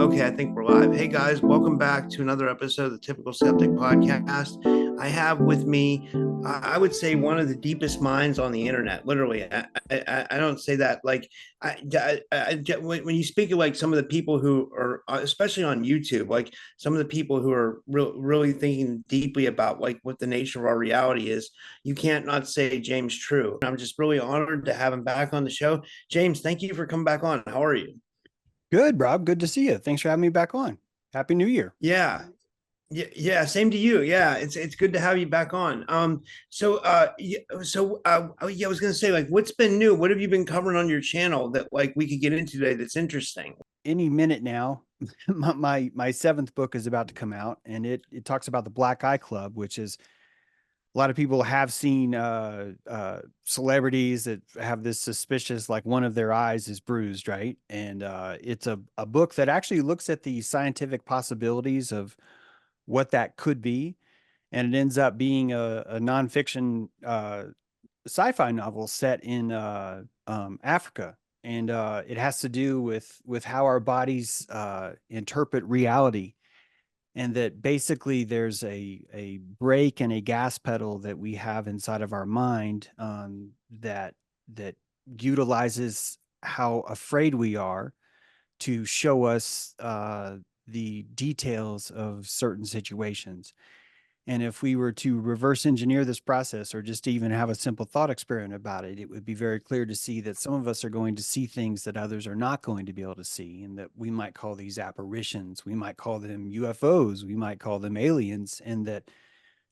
Okay, I think we're live. Hey guys, welcome back to another episode of the Typical Skeptic Podcast. I have with me, I would say, one of the deepest minds on the internet. Literally, I don't say that like when you speak of like some of the people who are, especially on YouTube, like some of the people who are really thinking deeply about like what the nature of our reality is. You can't not say James True. I'm just really honored to have him back on the show. James, thank you for coming back on. How are you? Good, Rob. Good to see you. Thanks for having me back on. Happy New Year. Yeah. Yeah, same to you. Yeah, it's good to have you back on. Yeah, I was gonna say, like, what's been new? What have you been covering on your channel that like we could get into today that's interesting? Any minute now, my seventh book is about to come out, and it talks about the Black Eye Club, which is a lot of people have seen celebrities that have this suspicious, like one of their eyes is bruised, right? And it's a book that actually looks at the scientific possibilities of what that could be, and it ends up being a nonfiction sci-fi novel set in Africa, and it has to do with how our bodies interpret reality, and that basically there's a brake and a gas pedal that we have inside of our mind that utilizes how afraid we are to show us the details of certain situations. And if we were to reverse engineer this process or just even have a simple thought experiment about it, it would be very clear to see that some of us are going to see things that others are not going to be able to see, and that we might call these apparitions. We might call them UFOs. We might call them aliens, and that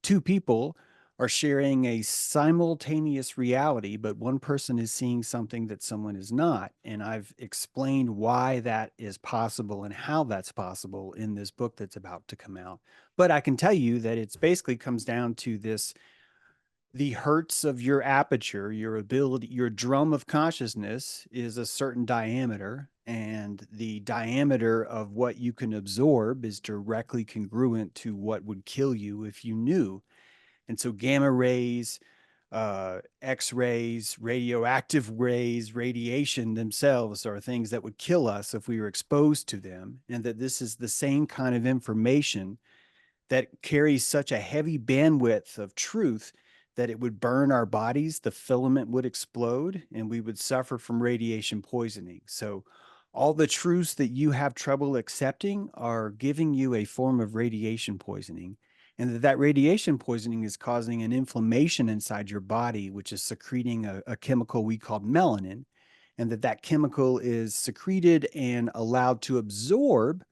two people are sharing a simultaneous reality, but one person is seeing something that someone is not. And I've explained why that is possible and how that's possible in this book that's about to come out. But I can tell you that it's basically comes down to this: the hertz of your aperture, your ability, your drum of consciousness is a certain diameter, and the diameter of what you can absorb is directly congruent to what would kill you if you knew. And so gamma rays, X-rays, radioactive rays, radiation themselves are things that would kill us if we were exposed to them. And that this is the same kind of information that carries such a heavy bandwidth of truth that it would burn our bodies, the filament would explode, and we would suffer from radiation poisoning. So all the truths that you have trouble accepting are giving you a form of radiation poisoning, and that radiation poisoning is causing an inflammation inside your body, which is secreting a chemical we call melanin, and that chemical is secreted and allowed to absorb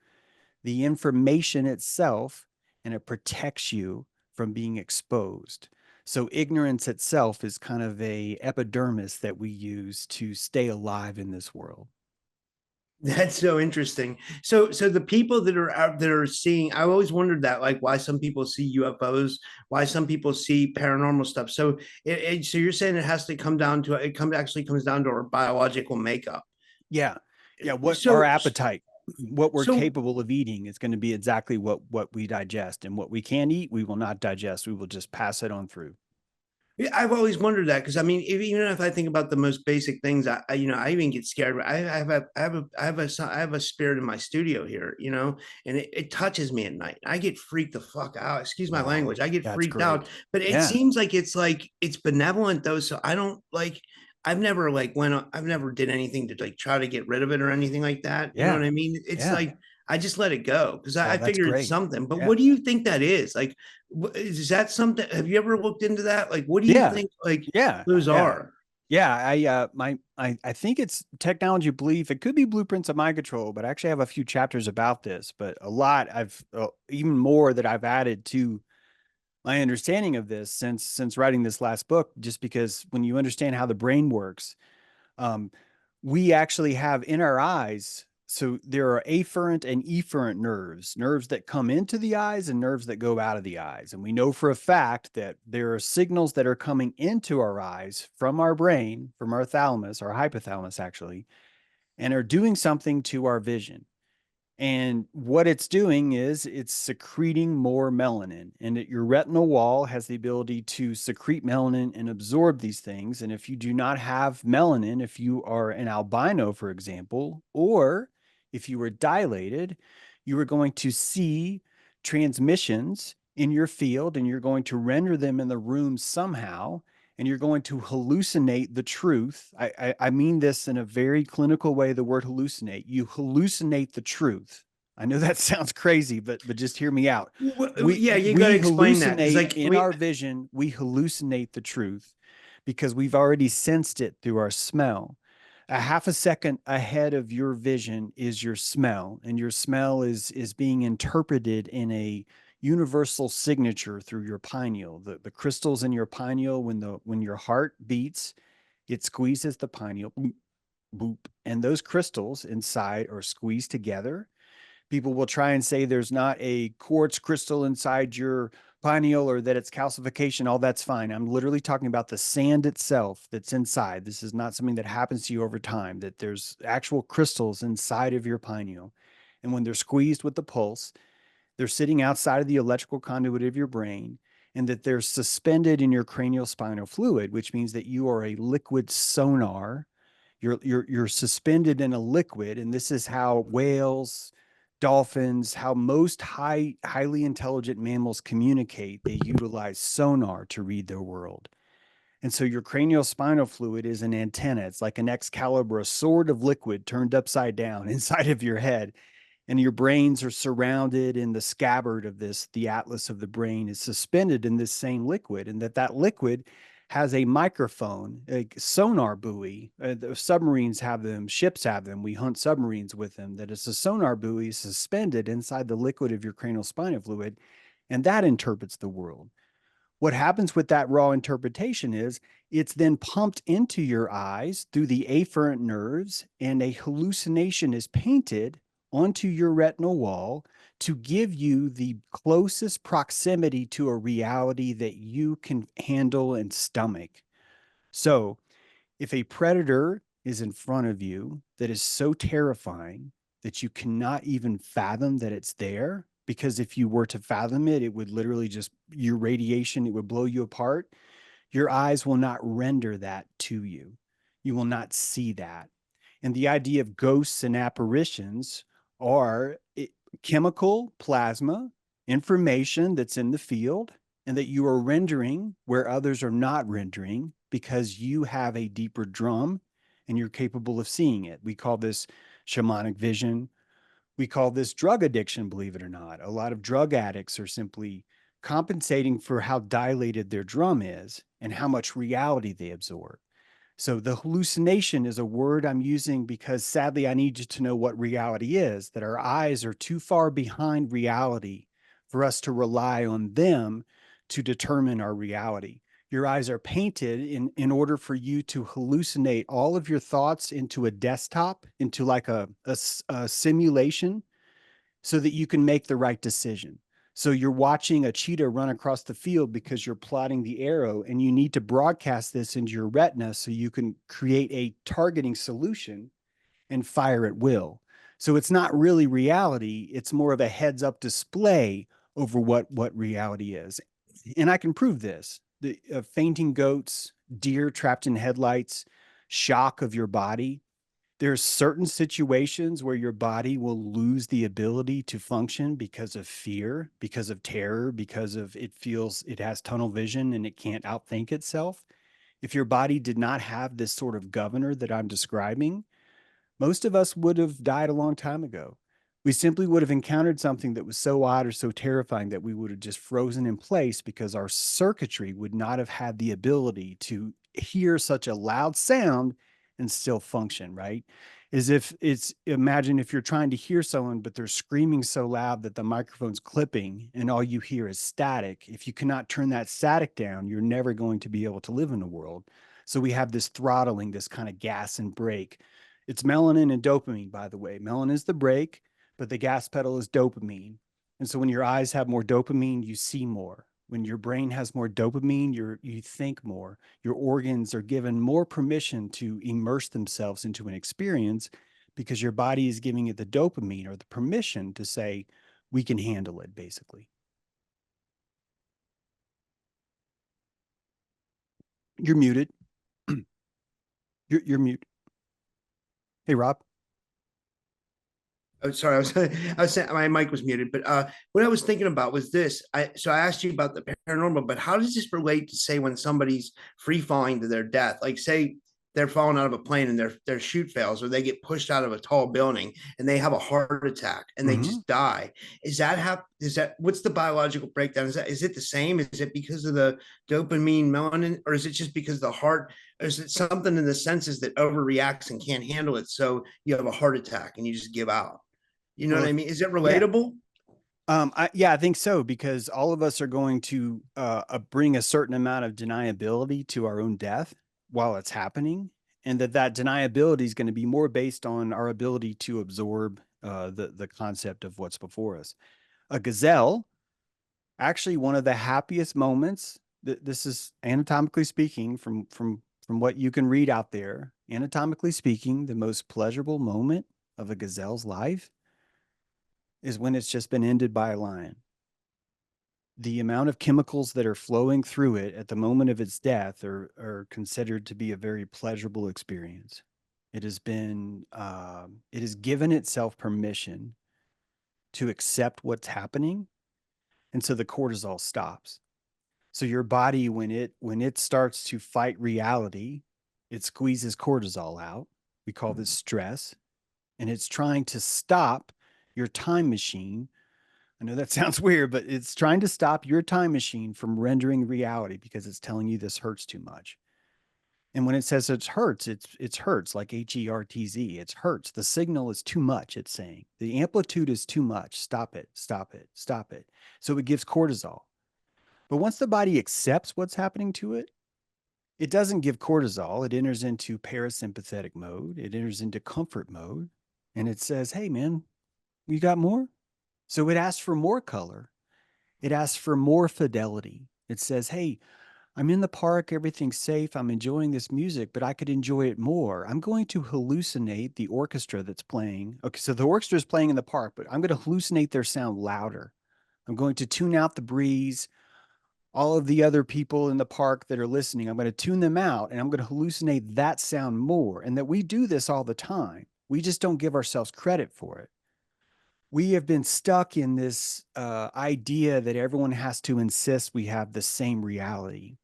the information itself, and it protects you from being exposed. So ignorance itself is kind of a epidermis that we use to stay alive in this world. That's so interesting. So the people that are out that are seeing, I always wondered that, like why some people see UFOs, why some people see paranormal stuff. So so you're saying it has to come down to actually comes down to our biological makeup. Yeah. Yeah. What our So appetite, what we're so capable of eating is going to be exactly what we digest, and what we can eat, we will not digest. We will just pass it on through. yeah, I've always wondered that because I mean, even if I think about the most basic things, I even get scared. I have a spirit in my studio here, and it touches me at night. I get freaked the fuck out. Excuse my Wow. language. I get That's freaked out. great. But it Yeah. seems like it's benevolent though. So I don't like. I've never did anything to like try to get rid of it or anything like that. You know what Yeah. I mean? It's Yeah. like I just let it go because I Oh, that's figured it's great. something. But Yeah. what do you think that is? Like, is that something? Have you ever looked into that? Like, what do you Yeah. think? Like Yeah. those Yeah. are. Yeah, I think it's technology belief. It could be blueprints of mind control, but I actually have a few chapters about this. But a lot I've even more that I've added to my understanding of this since writing this last book. Just because when you understand how the brain works, um, we actually have in our eyes. So there are afferent and efferent nerves, nerves that come into the eyes and nerves that go out of the eyes. And we know for a fact that there are signals that are coming into our eyes from our brain, from our thalamus, our hypothalamus actually, and are doing something to our vision. And what it's doing is it's secreting more melanin, and that your retinal wall has the ability to secrete melanin and absorb these things. And if you do not have melanin, if you are an albino, for example, or If you were dilated, you were going to see transmissions in your field and you're going to render them in the room somehow, and you're going to hallucinate the truth. I mean this in a very clinical way, the word hallucinate. You hallucinate the truth. I know that sounds crazy, but just hear me out. Yeah, you got to We explain that because, hallucinate like, in our vision, we hallucinate the truth because we've already sensed it through our smell. A half a second ahead of your vision is your smell, and your smell is being interpreted in a universal signature through your pineal. The crystals in your pineal, when your heart beats, it squeezes the pineal, boop, boop, and those crystals inside are squeezed together. People will try and say there's not a quartz crystal inside your pineal or that it's calcification. All that's fine. I'm literally talking about the sand itself that's inside. This is not something that happens to you over time, that there's actual crystals inside of your pineal. And when they're squeezed with the pulse, they're sitting outside of the electrical conduit of your brain, and that they're suspended in your cranial spinal fluid, which means that you are a liquid sonar. You're suspended in a liquid, and this is how whales, dolphins, how most highly intelligent mammals communicate. They utilize sonar to read their world. And so your cranial spinal fluid is an antenna. It's like an Excalibur, a sword of liquid turned upside down inside of your head, and your brains are surrounded in the scabbard of this. The atlas of the brain is suspended in this same liquid, and that liquid has a microphone, a sonar buoy. The submarines have them, ships have them. We hunt submarines with them. That is a sonar buoy suspended inside the liquid of your cranial spinal fluid, and that interprets the world. What happens with that raw interpretation is it's then pumped into your eyes through the afferent nerves, and a hallucination is painted onto your retinal wall to give you the closest proximity to a reality that you can handle and stomach. So, if a predator is in front of you that is so terrifying that you cannot even fathom that it's there, because if you were to fathom it, it would literally just, your radiation, it would blow you apart. Your eyes will not render that to you. You will not see that. And the idea of ghosts and apparitions are chemical plasma, information that's in the field, and that you are rendering where others are not rendering because you have a deeper drum and you're capable of seeing it. We call this shamanic vision. We call this drug addiction, believe it or not. A lot of drug addicts are simply compensating for how dilated their drum is and how much reality they absorb. So the hallucination is a word I'm using because sadly I need you to know what reality is, that our eyes are too far behind reality for us to rely on them to determine our reality. Your eyes are painted in order for you to hallucinate all of your thoughts into a desktop, into like a simulation, so that you can make the right decision. So you're watching a cheetah run across the field because you're plotting the arrow, and you need to broadcast this into your retina so you can create a targeting solution and fire at will. So it's not really reality. It's more of a heads up display over what reality is. And I can prove this. The fainting goats, deer trapped in headlights, shock of your body, there's certain situations where your body will lose the ability to function because of fear, because of terror, because of it feels it has tunnel vision and it can't outthink itself. If your body did not have this sort of governor that I'm describing, most of us would have died a long time ago. We simply would have encountered something that was so odd or so terrifying that we would have just frozen in place because our circuitry would not have had the ability to hear such a loud sound and still function, right? As if it's, imagine if you're trying to hear someone, but they're screaming so loud that the microphone's clipping and all you hear is static. If you cannot turn that static down, you're never going to be able to live in the world. So we have this throttling, this kind of gas and brake. It's melanin and dopamine, by the way. Melanin is the brake, but the gas pedal is dopamine. And so when your eyes have more dopamine, you see more. When your brain has more dopamine, you think more. Your organs are given more permission to immerse themselves into an experience because your body is giving it the dopamine or the permission to say, we can handle it, basically. You're muted. you're, you're mute. Hey, Rob. Oh, sorry, I was saying my mic was muted, but what I was thinking about was this. I asked you about the paranormal, but how does this relate to, say, when somebody's free falling to their death? Like, say they're falling out of a plane and their chute fails, or they get pushed out of a tall building and they have a heart attack and they Mm-hmm. just die. Is that what's the biological breakdown? Is it the same? Is it because of the dopamine, melanin, or is it just because the heart? Or is it something in the senses that overreacts and can't handle it? So you have a heart attack and you just give out. You know Well, what I mean? Is it yeah. relatable? Yeah, I think so because all of us are going to bring a certain amount of deniability to our own death while it's happening, and that deniability is going to be more based on our ability to absorb the concept of what's before us. A gazelle, actually, one of the happiest moments. This is anatomically speaking, from what you can read out there. Anatomically speaking, the most pleasurable moment of a gazelle's life is when it's just been ended by a lion. The amount of chemicals that are flowing through it at the moment of its death are considered to be a very pleasurable experience. It has given itself permission to accept what's happening, and so the cortisol stops. So your body, when it starts to fight reality, it squeezes cortisol out. We call this stress, and it's trying to stop your time machine. I know that sounds weird, but it's trying to stop your time machine from rendering reality because it's telling you this hurts too much. And when it says it hurts, it's hurts like HERTZ. It's hurts. The signal is too much, it's saying. The amplitude is too much. Stop it, stop it, stop it. So it gives cortisol. But once the body accepts what's happening to it, it doesn't give cortisol. It enters into parasympathetic mode. It enters into comfort mode. And it says, hey, man, you got more? So it asks for more color. It asks for more fidelity. It says, hey, I'm in the park, everything's safe, I'm enjoying this music, but I could enjoy it more. I'm going to hallucinate the orchestra that's playing. Okay, so the orchestra is playing in the park, but I'm going to hallucinate their sound louder. I'm going to tune out the breeze, all of the other people in the park that are listening. I'm going to tune them out and I'm going to hallucinate that sound more. And that we do this all the time. We just don't give ourselves credit for it. We have been stuck in this idea that everyone has to insist we have the same reality.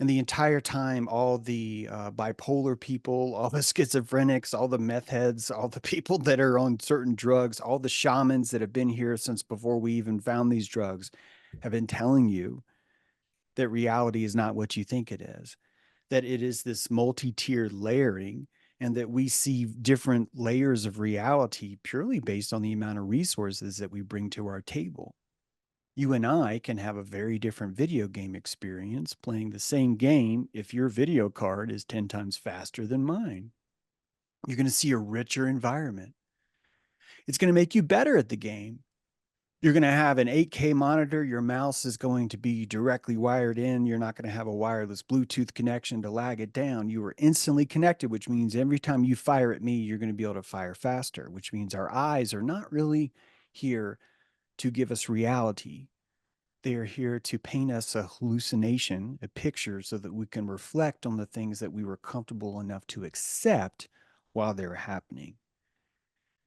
And the entire time, all the bipolar people, all the schizophrenics, all the meth heads, all the people that are on certain drugs, all the shamans that have been here since before we even found these drugs have been telling you that reality is not what you think it is, that it is this multi-tiered layering, and that we see different layers of reality purely based on the amount of resources that we bring to our table. You and I can have a very different video game experience playing the same game if your video card is 10 times faster than mine. You're going to see a richer environment. It's going to make you better at the game. You're going to have an 8K monitor. Your mouse is going to be directly wired in. You're not going to have a wireless Bluetooth connection to lag it down. You are instantly connected, which means every time you fire at me, you're going to be able to fire faster, which means our eyes are not really here to give us reality. They are here to paint us a hallucination, a picture, so that we can reflect on the things that we were comfortable enough to accept while they were happening.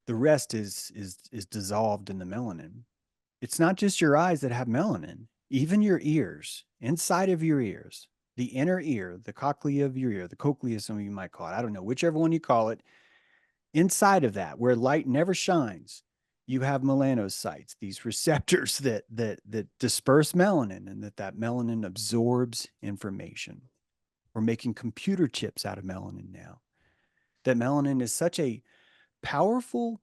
The rest is dissolved in the melanin. It's not just your eyes that have melanin, even your ears, inside of your ears, the inner ear, the cochlea of your ear, the cochlea, some of you might call it. I don't know, whichever one you call it. Inside of that, where light never shines, you have melanocytes, these receptors that disperse melanin, and that melanin absorbs information. We're making computer chips out of melanin now. That melanin is such a powerful,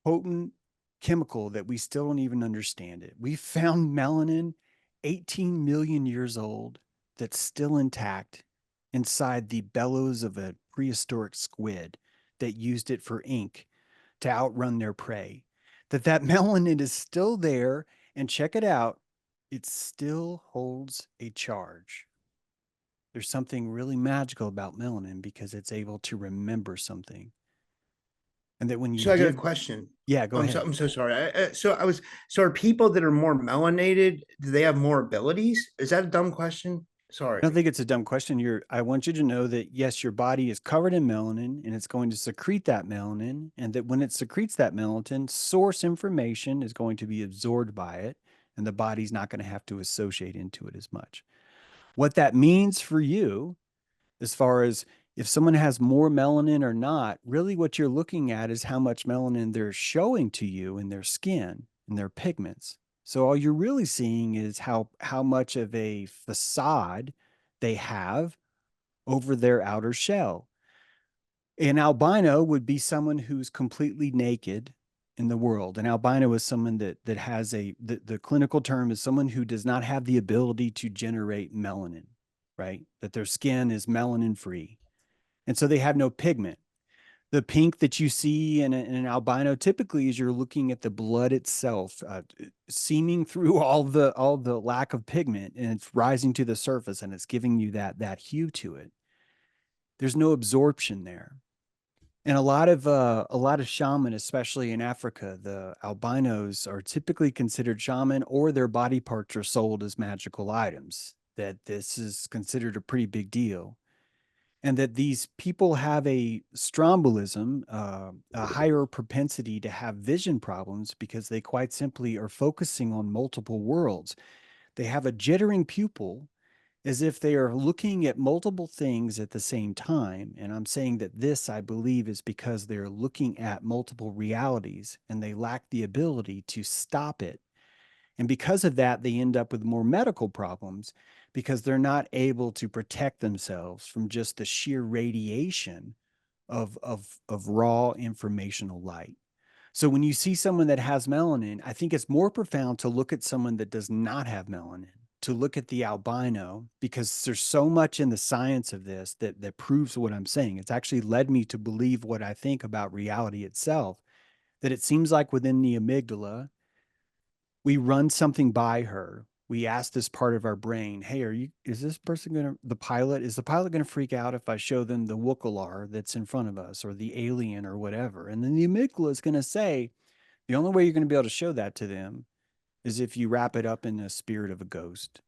potent chemical that we still don't even understand it. We found melanin 18 million years old that's still intact inside the bellows of a prehistoric squid that used it for ink to outrun their prey. That melanin is still there, and check it out, it still holds a charge. There's something really magical about melanin because it's able to remember something. And that when you So I got a give, question. yeah, go ahead. I'm so sorry. So are people that are more melanated, do they have more abilities? Is that a dumb question? I don't Sorry. think it's a dumb question. I want you to know that yes, your body is covered in melanin and it's going to secrete that melanin. And that when it secretes that melanin, source information is going to be absorbed by it. And the body's not going to have to associate into it as much. What that means for you, as far as if someone has more melanin or not, really what you're looking at is how much melanin they're showing to you in their skin and their pigments. So all you're really seeing is how much of a facade they have over their outer shell. An albino would be someone who's completely naked in the world. An albino is someone that has the clinical term is someone who does not have the ability to generate melanin, right? That their skin is melanin free. And so they have no pigment. The pink that you see in an albino typically is you're looking at the blood itself, seaming through all the lack of pigment, and it's rising to the surface, and it's giving you that hue to it. There's no absorption there. And a lot of shaman, especially in Africa, the albinos are typically considered shaman, or their body parts are sold as magical items. That this is considered a pretty big deal, and that these people have a strombolism, a higher propensity to have vision problems because they quite simply are focusing on multiple worlds. They have a jittering pupil as if they are looking at multiple things at the same time. And I'm saying that this, I believe, is because they're looking at multiple realities and they lack the ability to stop it. And because of that, they end up with more medical problems because they're not able to protect themselves from just the sheer radiation of raw informational light. So when you see someone that has melanin, I think it's more profound to look at someone that does not have melanin, to look at the albino, because there's so much in the science of this that proves what I'm saying. It's actually led me to believe what I think about reality itself, that it seems like within the amygdala, we run something by her. We ask this part of our brain, hey, is this person going to, is the pilot going to freak out if I show them the Wookalar that's in front of us or the alien or whatever? And then the amygdala is going to say, the only way you're going to be able to show that to them is if you wrap it up in a spirit of a ghost,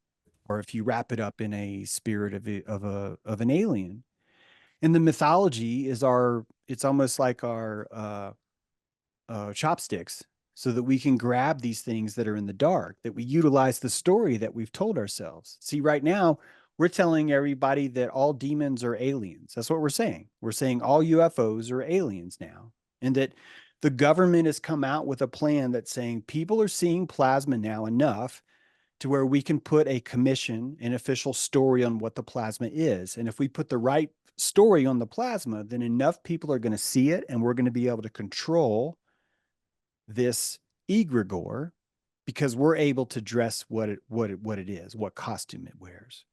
or if you wrap it up in a spirit of an alien. And the mythology is it's almost like our chopsticks, so that we can grab these things that are in the dark, that we utilize the story that we've told ourselves. See, right now, we're telling everybody that all demons are aliens. That's what we're saying. We're saying all UFOs are aliens now, and that the government has come out with a plan that's saying people are seeing plasma now enough to where we can put a commission, an official story on what the plasma is. And if we put the right story on the plasma, then enough people are going to see it, and we're going to be able to control this egregore because we're able to dress what it is, what costume it wears.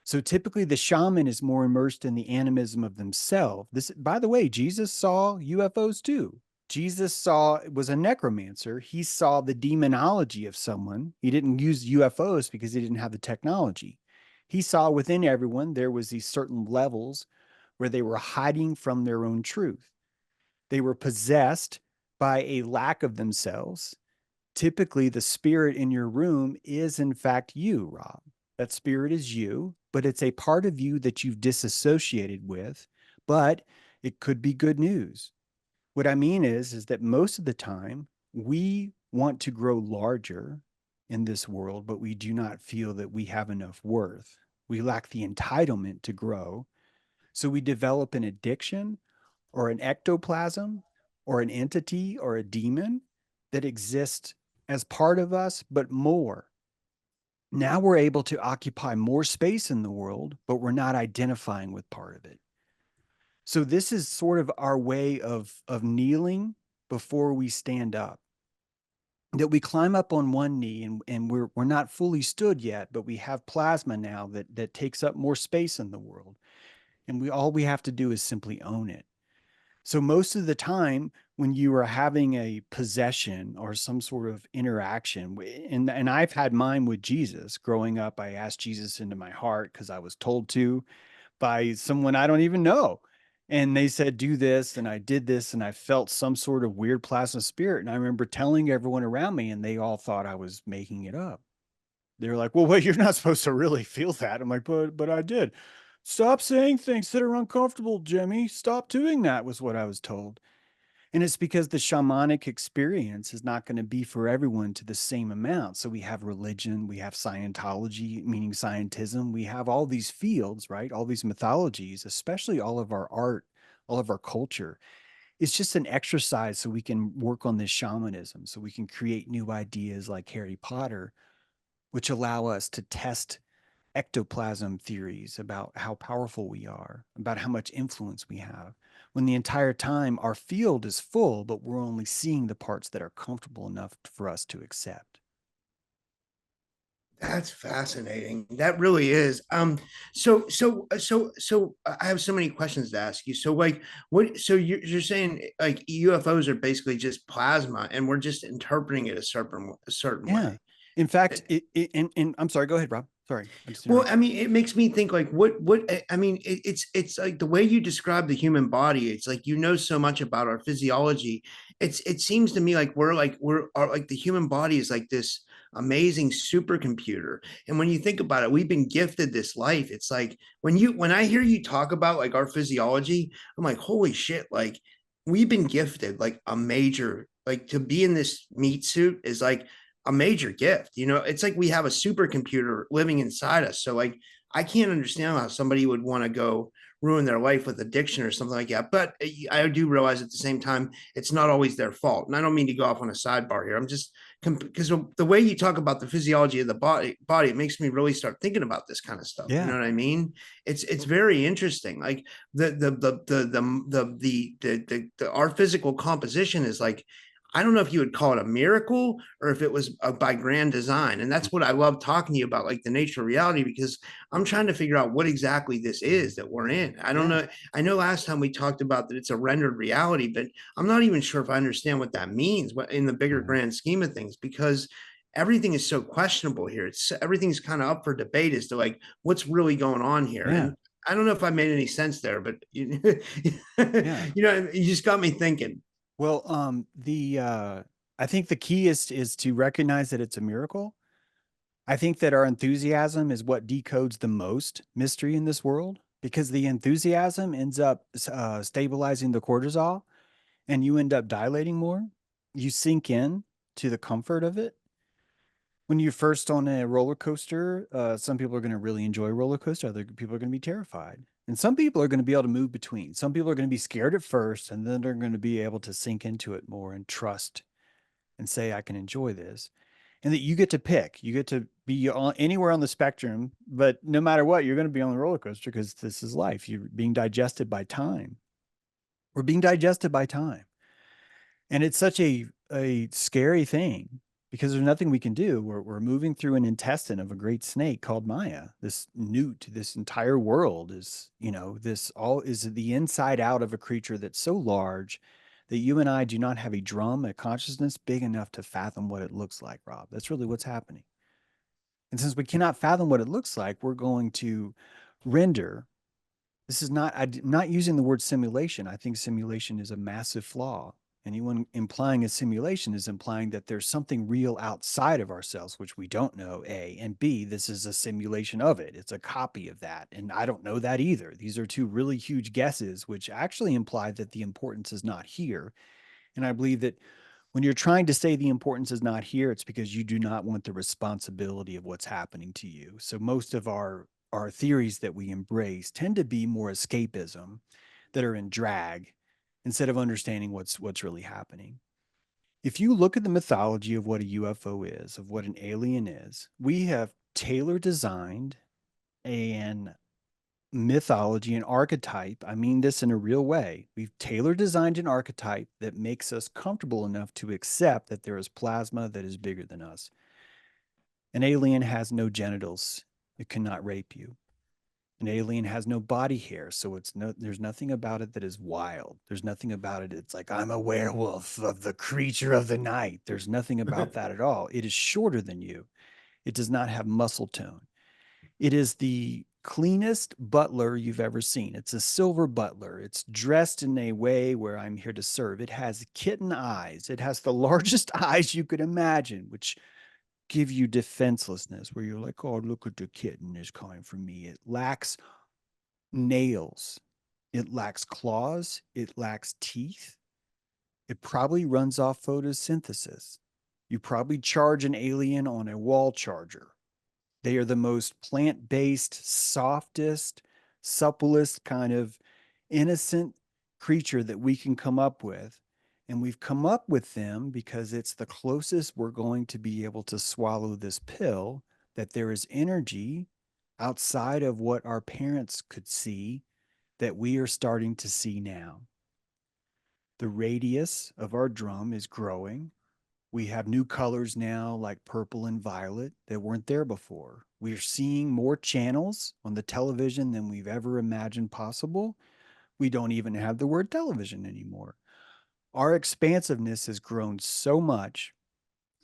So typically the shaman is more immersed in the animism of themselves. This, by the way, Jesus saw UFOs too. Jesus was a necromancer. He saw the demonology of someone. He didn't use UFOs because he didn't have the technology. He saw within everyone there was these certain levels where they were hiding from their own truth. They were possessed by a lack of themselves. Typically, the spirit in your room is, in fact, you, Rob. That spirit is you, but it's a part of you that you've disassociated with, but it could be good news. What I mean is that most of the time we want to grow larger in this world, but we do not feel that we have enough worth. We lack the entitlement to grow. So we develop an addiction or an ectoplasm or an entity or a demon that exists as part of us, but more. Now we're able to occupy more space in the world, but we're not identifying with part of it. So this is sort of our way of kneeling before we stand up. That we climb up on one knee, and we're not fully stood yet, but we have plasma now that takes up more space in the world. And all we have to do is simply own it. So most of the time when you are having a possession or some sort of interaction, and I've had mine with Jesus growing up, I asked Jesus into my heart because I was told to by someone I don't even know. And they said, do this. And I did this, and I felt some sort of weird plasma spirit. And I remember telling everyone around me, and they all thought I was making it up. They're like, well, wait, you're not supposed to really feel that. I'm like, but I did. Stop saying things that are uncomfortable, Jimmy. Stop doing that, was what I was told. And it's because the shamanic experience is not going to be for everyone to the same amount. So we have religion, we have Scientology, meaning scientism, we have all these fields, right? All these mythologies, especially all of our art, all of our culture. It's just an exercise so we can work on this shamanism, so we can create new ideas like Harry Potter, which allow us to test ectoplasm theories about how powerful we are, about how much influence we have, when the entire time our field is full, but we're only seeing the parts that are comfortable enough for us to accept. That's fascinating. That really is. So I have so many questions to ask you. So like what so you're saying like UFOs are basically just plasma and we're just interpreting it a certain Yeah. way. In fact, and I'm sorry, go ahead, Rob. Sorry, I just Well, interrupted. I mean, it makes me think like I mean, it's like the way you describe the human body. It's like you know so much about our physiology. It seems to me like we're like the human body is like this amazing supercomputer. And when you think about it, we've been gifted this life. It's like when I hear you talk about like our physiology, I'm like, holy shit, like we've been gifted like a major like to be in this meat suit is like a major gift. You know, it's like we have a supercomputer living inside us. So like I can't understand how somebody would want to go ruin their life with addiction or something like that. But I do realize at the same time it's not always their fault. And I don't mean to go off on a sidebar here. I'm just because the way you talk about the physiology of the body, it makes me really start thinking about this kind of stuff. You know Yeah. what I mean? It's very interesting. Like the our physical composition is like I don't know if you would call it a miracle or if it was by grand design. And that's what I love talking to you about, like the nature of reality, because I'm trying to figure out what exactly this is that we're in. I don't Yeah. know. I know last time we talked about that it's a rendered reality, but I'm not even sure if I understand what that means in the bigger Right. grand scheme of things, because everything is so questionable here. It's everything's kind of up for debate as to like what's really going on here. Yeah. And I don't know if I made any sense there, but Yeah. you just got me thinking. Well, the I think the key is to recognize that it's a miracle. I think that our enthusiasm is what decodes the most mystery in this world, because the enthusiasm ends up stabilizing the cortisol, and you end up dilating more. You sink in to the comfort of it. When you're first on a roller coaster, some people are going to really enjoy roller coaster. Other people are going to be terrified. And some people are going to be able to move between. Some people are going to be scared at first, and then they're going to be able to sink into it more and trust and say, I can enjoy this. And that you get to pick. You get to be anywhere on the spectrum, but no matter what, you're going to be on the roller coaster because this is life. You're being digested by time. We're being digested by time. And it's such a scary thing because there's nothing we can do. We're moving through an intestine of a great snake called Maya. This newt, this entire world is, this all is the inside out of a creature that's so large that you and I do not have a drum, a consciousness big enough to fathom what it looks like, Rob. That's really what's happening. And since we cannot fathom what it looks like, we're going to render. This is not, I'm not using the word simulation. I think simulation is a massive flaw. Anyone implying a simulation is implying that there's something real outside of ourselves, which we don't know, A. And B, this is a simulation of it. It's a copy of that. And I don't know that either. These are two really huge guesses, which actually imply that the importance is not here. And I believe that when you're trying to say the importance is not here, it's because you do not want the responsibility of what's happening to you. So most of our theories that we embrace tend to be more escapism that are in drag instead of understanding what's really happening. If you look at the mythology of what a UFO is, of what an alien is, we have tailor designed an mythology and archetype. I mean this in a real way. We've tailor designed an archetype that makes us comfortable enough to accept that there is plasma that is bigger than us. An alien has no genitals. It cannot rape you. An alien has no body hair, so there's nothing about it that is wild. There's nothing about it. It's like I'm a werewolf of the creature of the night. There's nothing about that at all. It is shorter than you. It does not have muscle tone. It is the cleanest butler you've ever seen. It's a silver butler. It's dressed in a way where I'm here to serve. It has kitten eyes. It has the largest eyes you could imagine, which give you defenselessness where you're like, oh, look at the kitten is coming for me. It lacks nails. It lacks claws. It lacks teeth. It probably runs off photosynthesis. You probably charge an alien on a wall charger. They are the most plant based, softest, supplest kind of innocent creature that we can come up with. And we've come up with them because it's the closest we're going to be able to swallow this pill, that there is energy outside of what our parents could see that we are starting to see now. The radius of our drum is growing. We have new colors now, like purple and violet, that weren't there before. We're seeing more channels on the television than we've ever imagined possible. We don't even have the word television anymore. Our expansiveness has grown so much.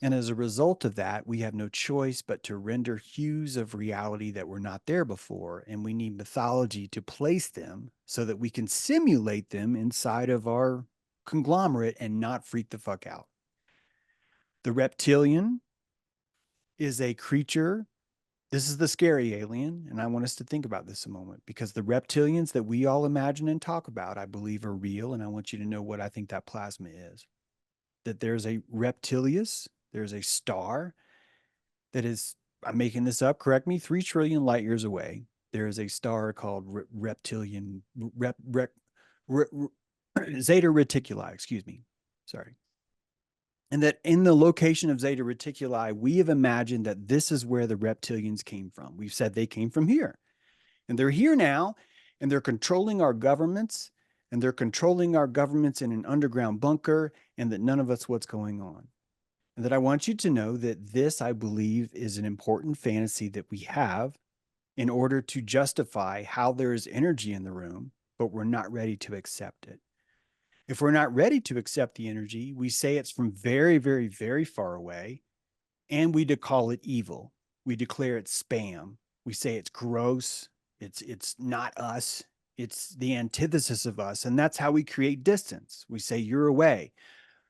And as a result of that, we have no choice but to render hues of reality that were not there before. And we need mythology to place them so that we can simulate them inside of our conglomerate and not freak the fuck out. The reptilian is a creature. This is the scary alien. And I want us to think about this a moment, because the reptilians that we all imagine and talk about, I believe, are real. And I want you to know what I think that plasma is. That there's a reptilius, there's a star that is, I'm making this up, correct me, 3 trillion light years away. There is a star called reptilian, Zeta Reticuli, excuse me. Sorry. And that in the location of Zeta Reticuli, we have imagined that this is where the reptilians came from. We've said they came from here. And they're here now, and they're controlling our governments, and they're controlling our governments in an underground bunker, and that none of us what's going on. And that I want you to know that this, I believe, is an important fantasy that we have in order to justify how there is energy in the room, but we're not ready to accept it. If we're not ready to accept the energy, we say it's from very, very, very far away, and we call it evil. We declare it spam. We say it's gross. It's not us. It's the antithesis of us. And that's how we create distance. We say you're away.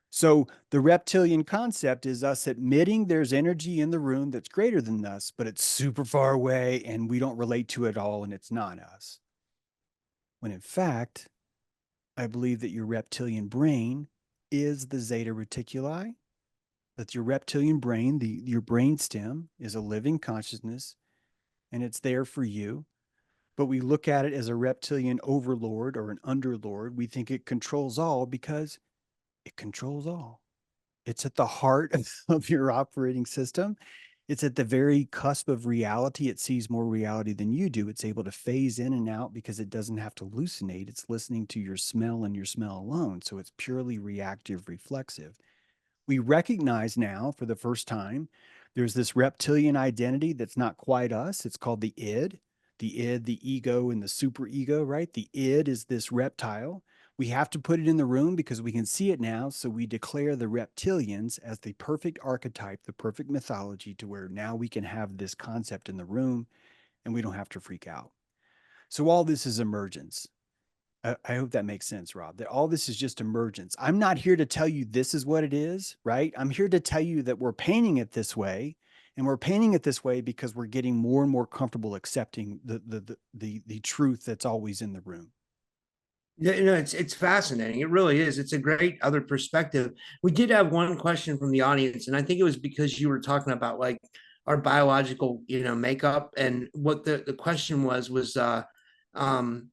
So the reptilian concept is us admitting there's energy in the room that's greater than us, but it's super far away and we don't relate to it all, and it's not us. When in fact, I believe that your reptilian brain is the zeta reticuli, that your reptilian brain, your brain stem, is a living consciousness, and it's there for you. But we look at it as a reptilian overlord or an underlord. We think it controls all because it controls all. It's at the heart of your operating system. It's at the very cusp of reality. It sees more reality than you do. It's able to phase in and out because it doesn't have to hallucinate. It's listening to your smell and your smell alone. So it's purely reactive, reflexive. We recognize now for the first time there's this reptilian identity that's not quite us. It's called the id, the ego, and the superego, right? The id is this reptile. We have to put it in the room because we can see it now. So we declare the reptilians as the perfect archetype, the perfect mythology, to where now we can have this concept in the room and we don't have to freak out. So all this is emergence. I hope that makes sense, Rob, that all this is just emergence. I'm not here to tell you this is what it is, right? I'm here to tell you that we're painting it this way. And we're painting it this way because we're getting more and more comfortable accepting the truth that's always in the room. Yeah, it's fascinating. It really is. It's a great other perspective. We did have one question from the audience, and I think it was because you were talking about like our biological, makeup, and what the question was um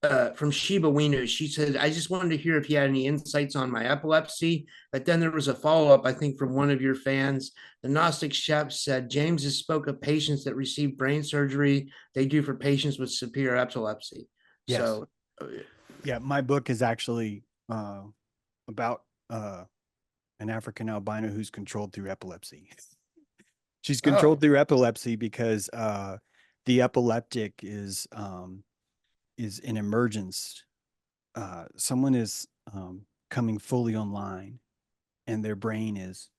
from Shiba Winu. She said, I just wanted to hear if you had any insights on my epilepsy. But then there was a follow up, I think, from one of your fans. The Gnostic chef said, James has spoke of patients that receive brain surgery they do for patients with severe epilepsy. Yes. So, Yeah. My book is actually about an African albino who's controlled through epilepsy. She's controlled oh, through epilepsy because the epileptic is in emergence. Someone is coming fully online, and their brain is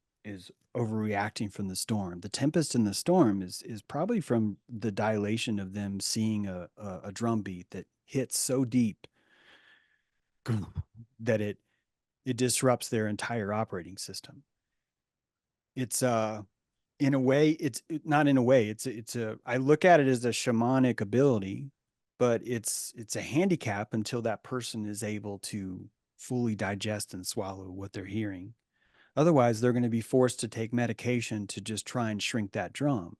overreacting from the storm. The tempest in the storm is probably from the dilation of them seeing a drum beat that hits so deep that it disrupts their entire operating system. It's in a way, not in a way, I look at it as a shamanic ability, but it's a handicap until that person is able to fully digest and swallow what they're hearing. Otherwise, they're going to be forced to take medication to just try and shrink that drum.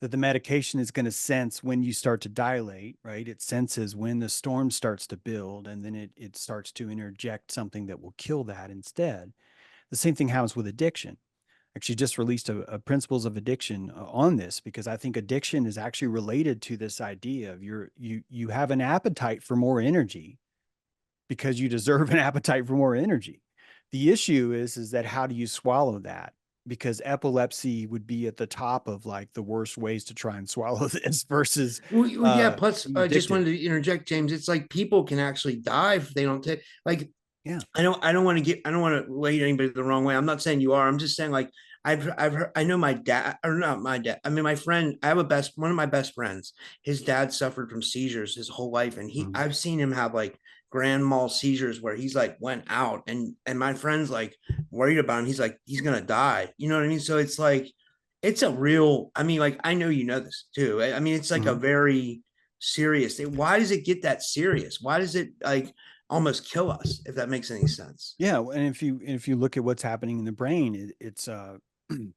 That the medication is going to sense when you start to dilate, right? It senses when the storm starts to build, and then it starts to interject something that will kill that instead. The same thing happens with addiction. Actually, just released a principles of addiction on this, because I think addiction is actually related to this idea of you have an appetite for more energy because you deserve an appetite for more energy. The issue is that how do you swallow that? Because epilepsy would be at the top of like the worst ways to try and swallow this versus Yeah. Plus, being I just addicted. wanted to interject, James. It's like people can actually die if they don't take, like, Yeah. I don't want to lead anybody the wrong way. I'm not saying you are. I'm just saying, like, I've heard, I know my dad, or not my dad. I mean, my friend, I have one of my best friends. His dad suffered from seizures his whole life. And Mhm. I've seen him have like grand mal seizures where he's like went out, and my friend's like worried about him. He's like, he's going to die. You know what I mean? So it's like, it's a real, I mean, like, I know, you know, this too. I mean, it's like a Mhm. very serious thing. Why does it get that serious? Why does it like almost kill us, if that makes any sense? Yeah, and if you look at what's happening in the brain, it's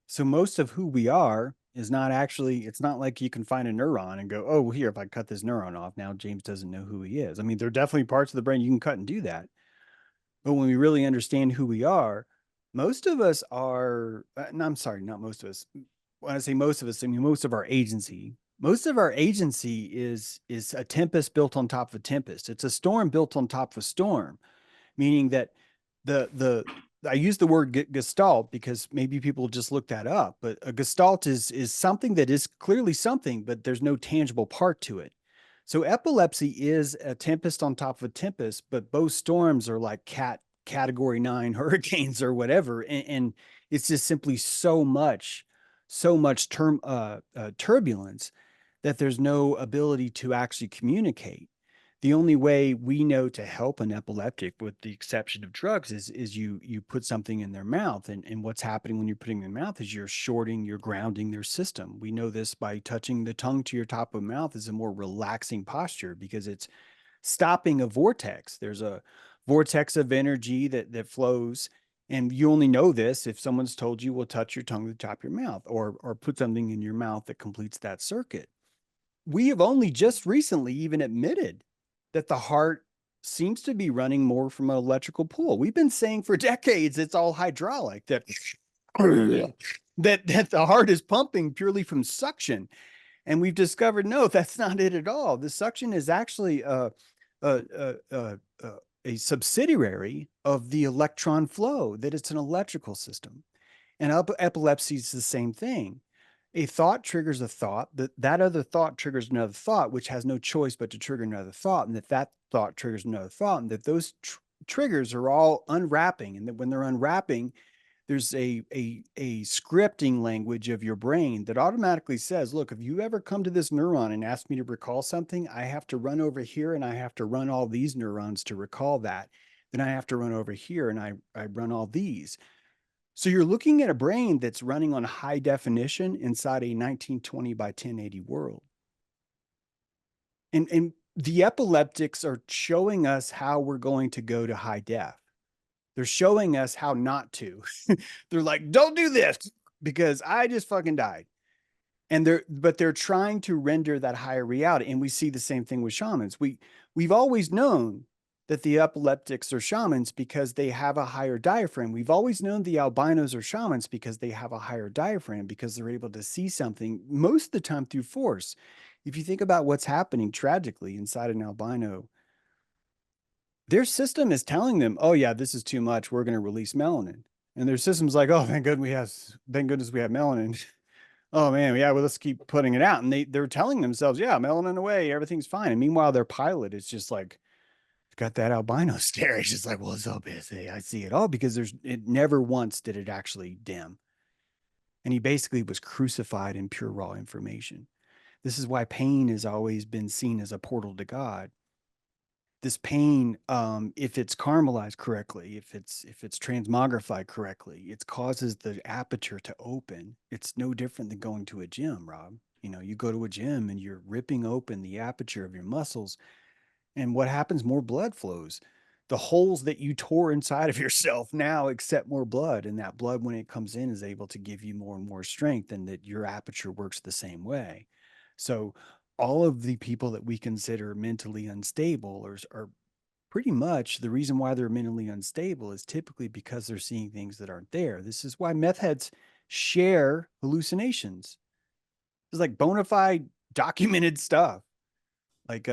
so most of who we are is not actually, it's not like you can find a neuron and go, oh, here, if I cut this neuron off, now James doesn't know who he is. I mean, there are definitely parts of the brain you can cut and do that. But when we really understand who we are, most of us are, no, I'm sorry, not most of us. When I say most of us, I mean most of our agency. Most of our agency is a tempest built on top of a tempest. It's a storm built on top of a storm, meaning that the I use the word gestalt because maybe people just look that up, but a gestalt is something that is clearly something, but there's no tangible part to it. So epilepsy is a tempest on top of a tempest, but both storms are like category 9 hurricanes or whatever, and it's just simply so much turbulence that there's no ability to actually communicate. The only way we know to help an epileptic, with the exception of drugs, is you put something in their mouth. And what's happening when you're putting it in their mouth is you're grounding their system. We know this by touching the tongue to your top of the mouth is a more relaxing posture because it's stopping a vortex. There's a vortex of energy that flows. And you only know this if someone's told you, well, touch your tongue to the top of your mouth, or put something in your mouth that completes that circuit. We have only just recently even admitted that the heart seems to be running more from an electrical pool. We've been saying for decades it's all hydraulic, that that the heart is pumping purely from suction. And we've discovered no, that's not it at all. The suction is actually a, a subsidiary of the electron flow, that it's an electrical system. And epilepsy is the same thing. A thought triggers a thought, that other thought triggers another thought, which has no choice but to trigger another thought, and that thought triggers another thought, and that those triggers are all unwrapping, and that when they're unwrapping, there's a scripting language of your brain that automatically says, look, if you ever come to this neuron and ask me to recall something, I have to run over here and I have to run all these neurons to recall that. Then I have to run over here and I run all these. So you're looking at a brain that's running on high definition inside a 1920 by 1080 world. And the epileptics are showing us how we're going to go to high def. They're showing us how not to. They're like, don't do this because I just fucking died. And they're trying to render that higher reality. And we see the same thing with shamans. We've always known that the epileptics are shamans because they have a higher diaphragm. We've always known the albinos are shamans because they have a higher diaphragm, because they're able to see something most of the time through force. If you think about what's happening tragically inside an albino, their system is telling them, oh yeah, this is too much, we're going to release melanin. And their system's like, oh, thank goodness we have melanin. Oh man, yeah, well, let's keep putting it out. And they're telling themselves, yeah, melanin away, everything's fine. And meanwhile, their pilot is just like, got that albino stare. He's just like, well, it's so busy. I see it all, because it never once did it actually dim. And he basically was crucified in pure raw information. This is why pain has always been seen as a portal to God. this pain, if it's caramelized correctly, if it's transmogrified correctly, it causes the aperture to open. It's no different than going to a gym, Rob. You know, you go to a gym and you're ripping open the aperture of your muscles, and what happens? More blood flows. The holes that you tore inside of yourself now accept more blood, and that blood, when it comes in, is able to give you more and more strength, and that your aperture works the same way. So all of the people that we consider mentally unstable are pretty much the reason why they're mentally unstable is typically because they're seeing things that aren't there. This is why meth heads share hallucinations. It's like bona fide documented stuff. Like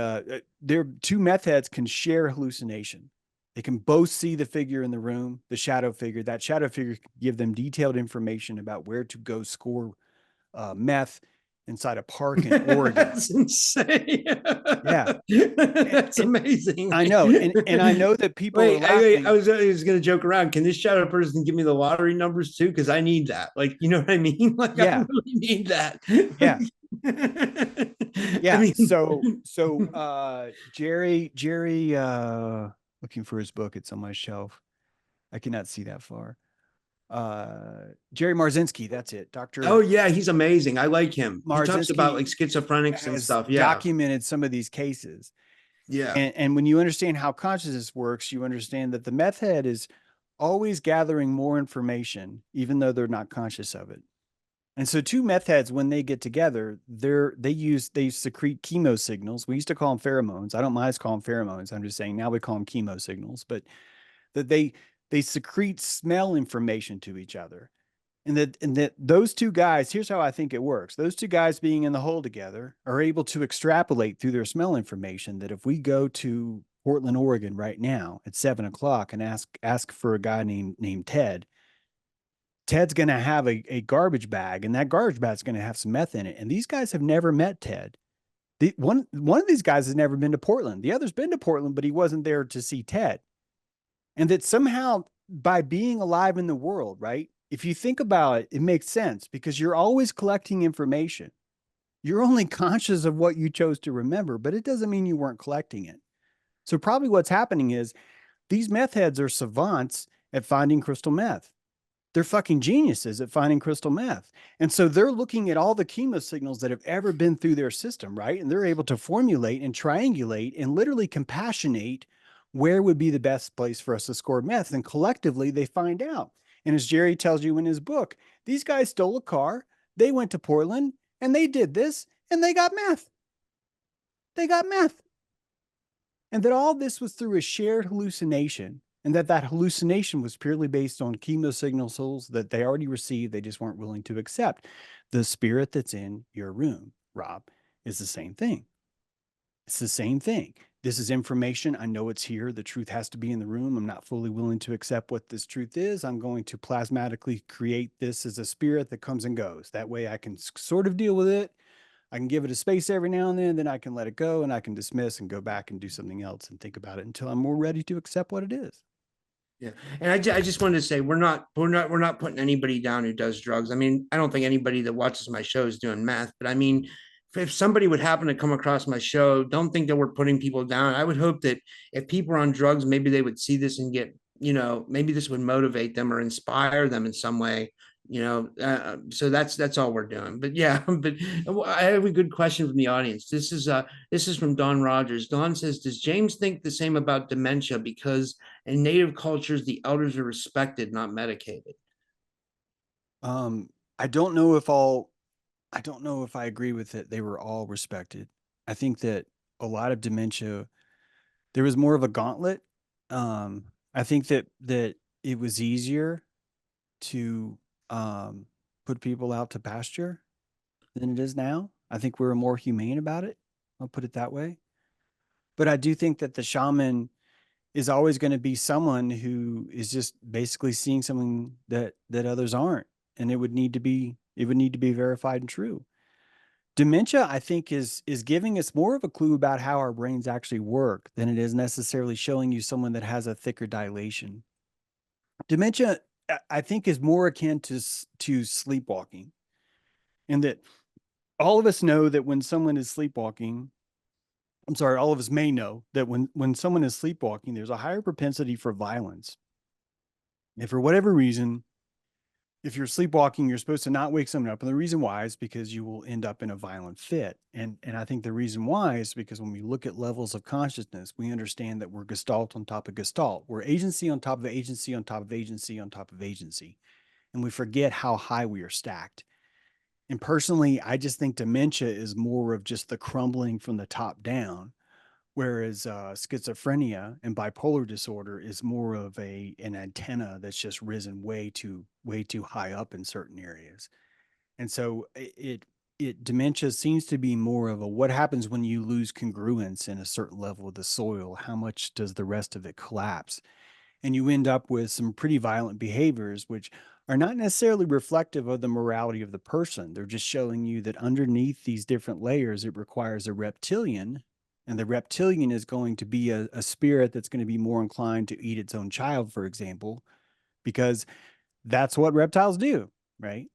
their two meth heads can share hallucination. They can both see the figure in the room, the shadow figure. That shadow figure can give them detailed information about where to go score meth inside a park in Oregon. That's insane. Yeah. That's And amazing. I know. And I know that people are Wait, laughing. I was going to joke around. Can this shadow person give me the lottery numbers too? Because I need that. Like, you know what I mean? Like, I Yeah. really need that. Yeah. I Yeah. mean, Jerry, looking for his book. It's on my shelf. I cannot see that far. Jerry Marzinski, that's it. oh Dr. yeah, he's amazing. I like him. He talks about like Marzinski schizophrenics and has stuff. Yeah, documented some of these cases. yeah. And when you understand how consciousness works, you understand that the meth head is always gathering more information, even though they're not conscious of it. And so two meth heads, when they get together, they secrete chemo signals. We used to call them pheromones. I don't mind calling them pheromones. I'm just saying now we call them chemo signals, but that they secrete smell information to each other. And that those two guys, here's how I think it works. Those two guys being in the hole together are able to extrapolate through their smell information that if we go to Portland, Oregon right now at 7 o'clock and ask for a guy named Ted, Ted's going to have a garbage bag, and that garbage bag's going to have some meth in it. And these guys have never met Ted. One of these guys has never been to Portland. The other's been to Portland, but he wasn't there to see Ted. And that somehow by being alive in the world, right? If you think about it, it makes sense because you're always collecting information. You're only conscious of what you chose to remember, but it doesn't mean you weren't collecting it. So probably what's happening is these meth heads are savants at finding crystal meth. They're fucking geniuses at finding crystal meth. And so they're looking at all the chemo signals that have ever been through their system, right? And they're able to formulate and triangulate and literally compassionate where would be the best place for us to score meth. And collectively, they find out. And as Jerry tells you in his book, these guys stole a car, they went to Portland, and they did this, and they got meth. They got meth. And that all this was through a shared hallucination, and that hallucination was purely based on chemo signals that they already received. They just weren't willing to accept. The spirit that's in your room, Rob, is the same thing. It's the same thing. This is information. I know it's here. The truth has to be in the room. I'm not fully willing to accept what this truth is. I'm going to plasmatically create this as a spirit that comes and goes. That way I can sort of deal with it. I can give it a space every now and then I can let it go and I can dismiss and go back and do something else and think about it until I'm more ready to accept what it is. Yeah, and I just wanted to say we're not putting anybody down who does drugs. I mean, I don't think anybody that watches my show is doing meth, but I mean, if somebody would happen to come across my show, don't think that we're putting people down. I would hope that if people are on drugs, maybe they would see this and get, you know, maybe this would motivate them or inspire them in some way. You know, so that's all we're doing. But yeah, but I have a good question from the audience. This is from Don Rogers. Don says, "Does James think the same about dementia because?" In native cultures, the elders are respected, not medicated. Um, I don't know if all, I don't know if I agree with it. They were all respected. I think that a lot of dementia, there was more of a gauntlet. I think that it was easier to put people out to pasture than it is now. I think we were more humane about it. I'll put it that way. But I do think that the shaman is always going to be someone who is just basically seeing something that others aren't, and it would need to be verified and true. Dementia, I think, is giving us more of a clue about how our brains actually work than it is necessarily showing you someone that has a thicker dilation. Dementia, I think, is more akin to sleepwalking, in that all of us know that when someone is sleepwalking, I'm sorry, all of us may know that when someone is sleepwalking, there's a higher propensity for violence. If for whatever reason, if you're sleepwalking, you're supposed to not wake someone up. And the reason why is because you will end up in a violent fit. And I think the reason why is because when we look at levels of consciousness, we understand that we're gestalt on top of gestalt. We're agency on top of agency on top of agency on top of agency. And we forget how high we are stacked. And personally, I just think dementia is more of just the crumbling from the top down, whereas schizophrenia and bipolar disorder is more of an antenna that's just risen way too high up in certain areas. And so it dementia seems to be more of a what happens when you lose congruence in a certain level of the soil. How much does the rest of it collapse? And you end up with some pretty violent behaviors, which are not necessarily reflective of the morality of the person. They're just showing you that underneath these different layers, it requires a reptilian. And the reptilian is going to be a spirit that's going to be more inclined to eat its own child, for example, because that's what reptiles do, right?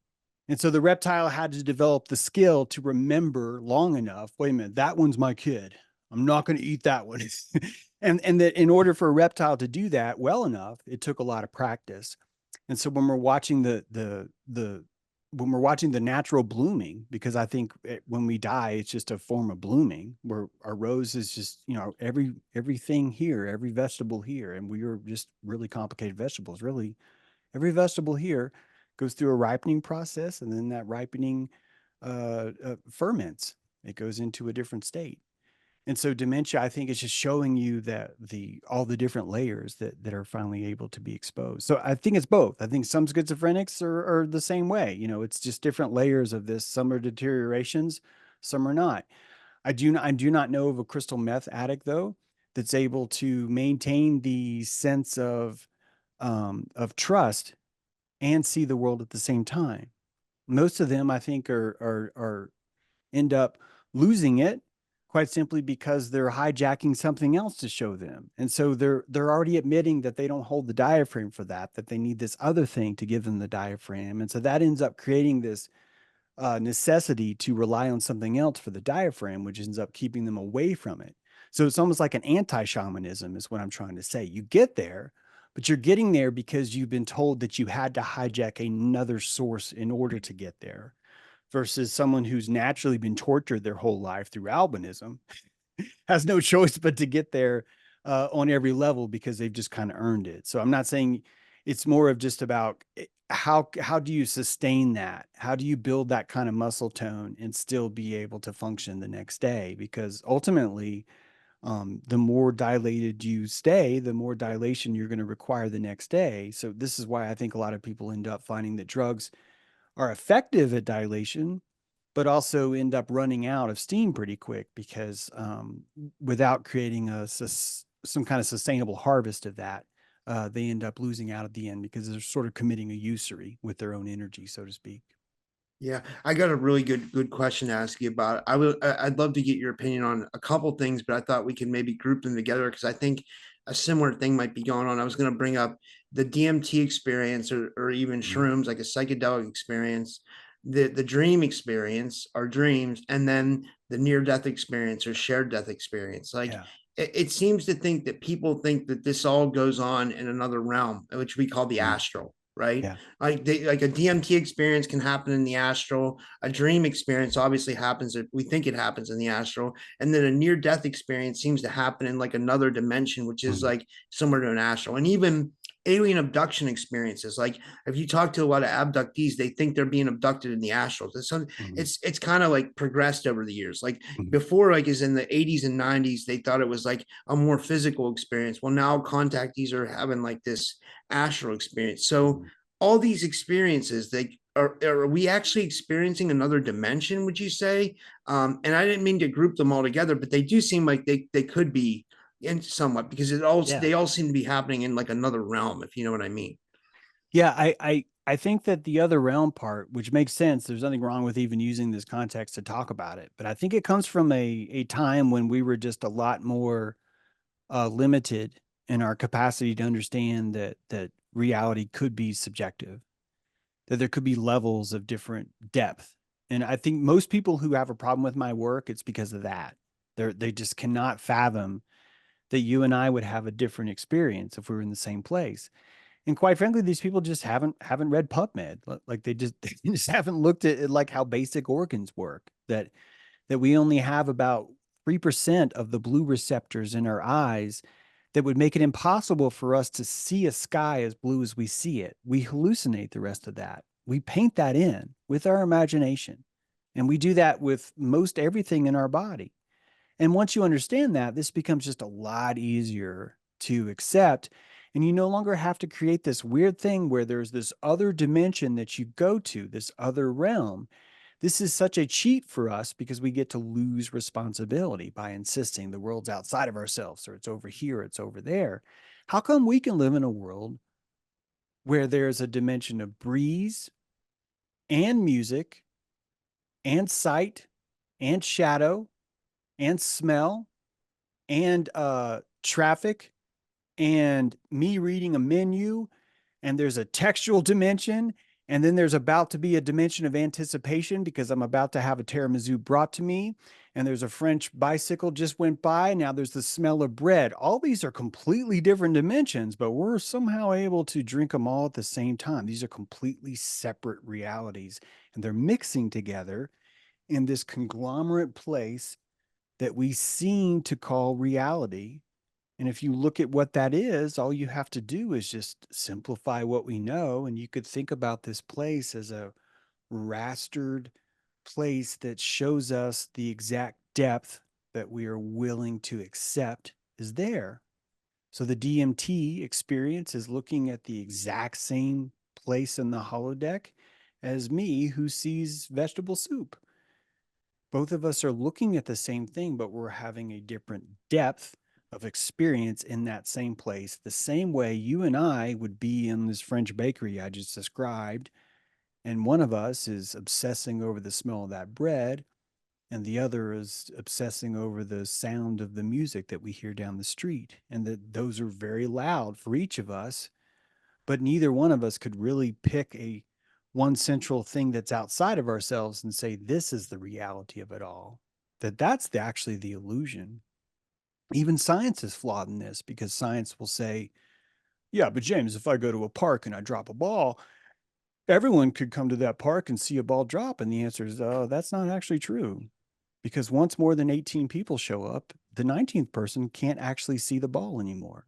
And so the reptile had to develop the skill to remember long enough. Wait a minute, that one's my kid. I'm not going to eat that one. And that in order for a reptile to do that well enough, it took a lot of practice. And so when we're watching the when we're watching the natural blooming, because I think when we die, it's just a form of blooming where our rose is just, you know, everything here, every vegetable here, and we are just really complicated vegetables. Really, every vegetable here goes through a ripening process, and then that ripening ferments. It goes into a different state. And so dementia, I think, is just showing you that all the different layers that are finally able to be exposed. So I think it's both. I think some schizophrenics are the same way. You know, it's just different layers of this. Some are deteriorations, some are not. I do not know of a crystal meth addict though that's able to maintain the sense of trust and see the world at the same time. Most of them, I think, are end up losing it quite simply because they're hijacking something else to show them. And so they're already admitting that they don't hold the diaphragm for that they need this other thing to give them the diaphragm. And so that ends up creating this necessity to rely on something else for the diaphragm, which ends up keeping them away from it. So it's almost like an anti-shamanism is what I'm trying to say. You get there, but you're getting there because you've been told that you had to hijack another source in order to get there versus someone who's naturally been tortured their whole life through albinism has no choice but to get there on every level because they've just kind of earned it. So I'm not saying it's more of just about how do you sustain that? How do you build that kind of muscle tone and still be able to function the next day? Because ultimately, the more dilated you stay, the more dilation you're going to require the next day. So this is why I think a lot of people end up finding that drugs are effective at dilation, but also end up running out of steam pretty quick because without creating some kind of sustainable harvest of that, they end up losing out at the end because they're sort of committing a usury with their own energy, so to speak. Yeah, I got a really good question to ask you about. I'd love to get your opinion on a couple things, but I thought we could maybe group them together because I think a similar thing might be going on. I was going to bring up the DMT experience or even Mhm. shrooms, like a psychedelic experience, the dream experience or dreams, and then the near death experience or shared death experience. Like Yeah. it seems to think that people think that this all goes on in another realm, which we call the Mhm. astral, right? Yeah. Like a DMT experience can happen in the astral. A dream experience obviously happens. We think it happens in the astral, and then a near death experience seems to happen in like another dimension, which is Mhm. like similar to an astral. And even alien abduction experiences. Like if you talk to a lot of abductees, they think they're being abducted in the astral. Mhm. It's kind of like progressed over the years. Like Mhm. before, like is in the 80s and 90s, they thought it was like a more physical experience. Well, now contactees are having like this astral experience. So Mhm. all these experiences, they are we actually experiencing another dimension, would you say? And I didn't mean to group them all together, but they do seem like they could be in somewhat because Yeah. they all seem to be happening in like another realm, if you know what I mean. Yeah, I think that the other realm part, which makes sense, there's nothing wrong with even using this context to talk about it. But I think it comes from a time when we were just a lot more limited in our capacity to understand that reality could be subjective, that there could be levels of different depth. And I think most people who have a problem with my work, it's because of that. They just cannot fathom that you and I would have a different experience if we were in the same place. And quite frankly, these people just haven't read PubMed. Like they just haven't looked at like how basic organs work. That we only have about 3% of the blue receptors in our eyes that would make it impossible for us to see a sky as blue as we see it. We hallucinate the rest of that. We paint that in with our imagination. And we do that with most everything in our body. And once you understand that, this becomes just a lot easier to accept. And you no longer have to create this weird thing where there's this other dimension that you go to, this other realm. This is such a cheat for us because we get to lose responsibility by insisting the world's outside of ourselves, or it's over here, it's over there. How come we can live in a world where there's a dimension of breeze and music and sight and shadow and smell and traffic and me reading a menu, and there's a textual dimension, and then there's about to be a dimension of anticipation because I'm about to have a tiramisu brought to me, and there's a French bicycle just went by. Now there's the smell of bread. All these are completely different dimensions, but we're somehow able to drink them all at the same time. These are completely separate realities, and they're mixing together in this conglomerate place that we seem to call reality. And if you look at what that is, all you have to do is just simplify what we know. And you could think about this place as a rastered place that shows us the exact depth that we are willing to accept is there. So the DMT experience is looking at the exact same place in the holodeck as me who sees vegetable soup. Both of us are looking at the same thing, but we're having a different depth of experience in that same place. The same way you and I would be in this French bakery I just described, and one of us is obsessing over the smell of that bread, and the other is obsessing over the sound of the music that we hear down the street, and that those are very loud for each of us, but neither one of us could really pick a one central thing that's outside of ourselves and say this is the reality of it all. That's actually the illusion. Even science is flawed in this because science will say, yeah, but James, if I go to a park and I drop a ball, everyone could come to that park and see a ball drop. And the answer is, oh, that's not actually true. Because once more than 18 people show up, the 19th person can't actually see the ball anymore.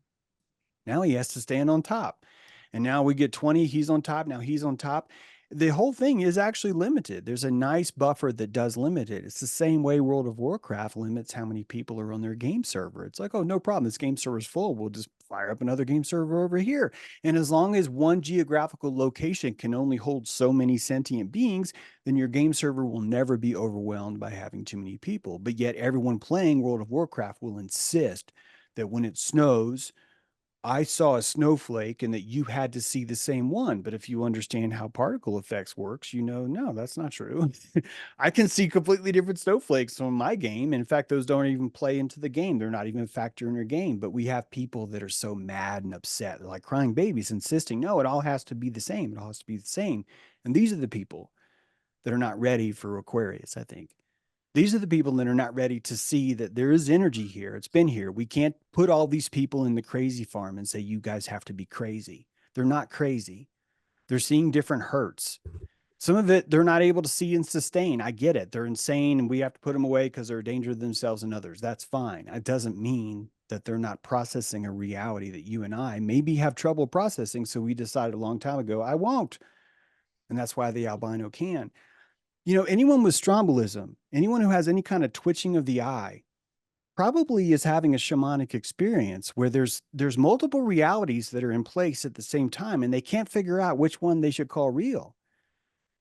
Now he has to stand on top. And now we get 20, he's on top, now he's on top. The whole thing is actually limited. There's a nice buffer that does limit it. It's the same way World of Warcraft limits how many people are on their game server. It's like, oh, no problem. This game server is full. We'll just fire up another game server over here. And as long as one geographical location can only hold so many sentient beings, then your game server will never be overwhelmed by having too many people. But yet everyone playing World of Warcraft will insist that when it snows, I saw a snowflake and that you had to see the same one. But if you understand how particle effects works, you know, no, that's not true. I can see completely different snowflakes on my game. In fact, those don't even play into the game. They're not even a factor in your game. But we have people that are so mad and upset. They're like crying babies, insisting, no, it all has to be the same. It all has to be the same. And these are the people that are not ready for Aquarius, I think. These are the people that are not ready to see that there is energy here. It's been here. We can't put all these people in the crazy farm and say, you guys have to be crazy. They're not crazy. They're seeing different hurts. Some of it they're not able to see and sustain. I get it. They're insane and we have to put them away because they're a danger to themselves and others. That's fine. It doesn't mean that they're not processing a reality that you and I maybe have trouble processing. So we decided a long time ago, I won't. And that's why the albino can. You know, anyone with strombolism, anyone who has any kind of twitching of the eye, probably is having a shamanic experience where there's multiple realities that are in place at the same time, and they can't figure out which one they should call real.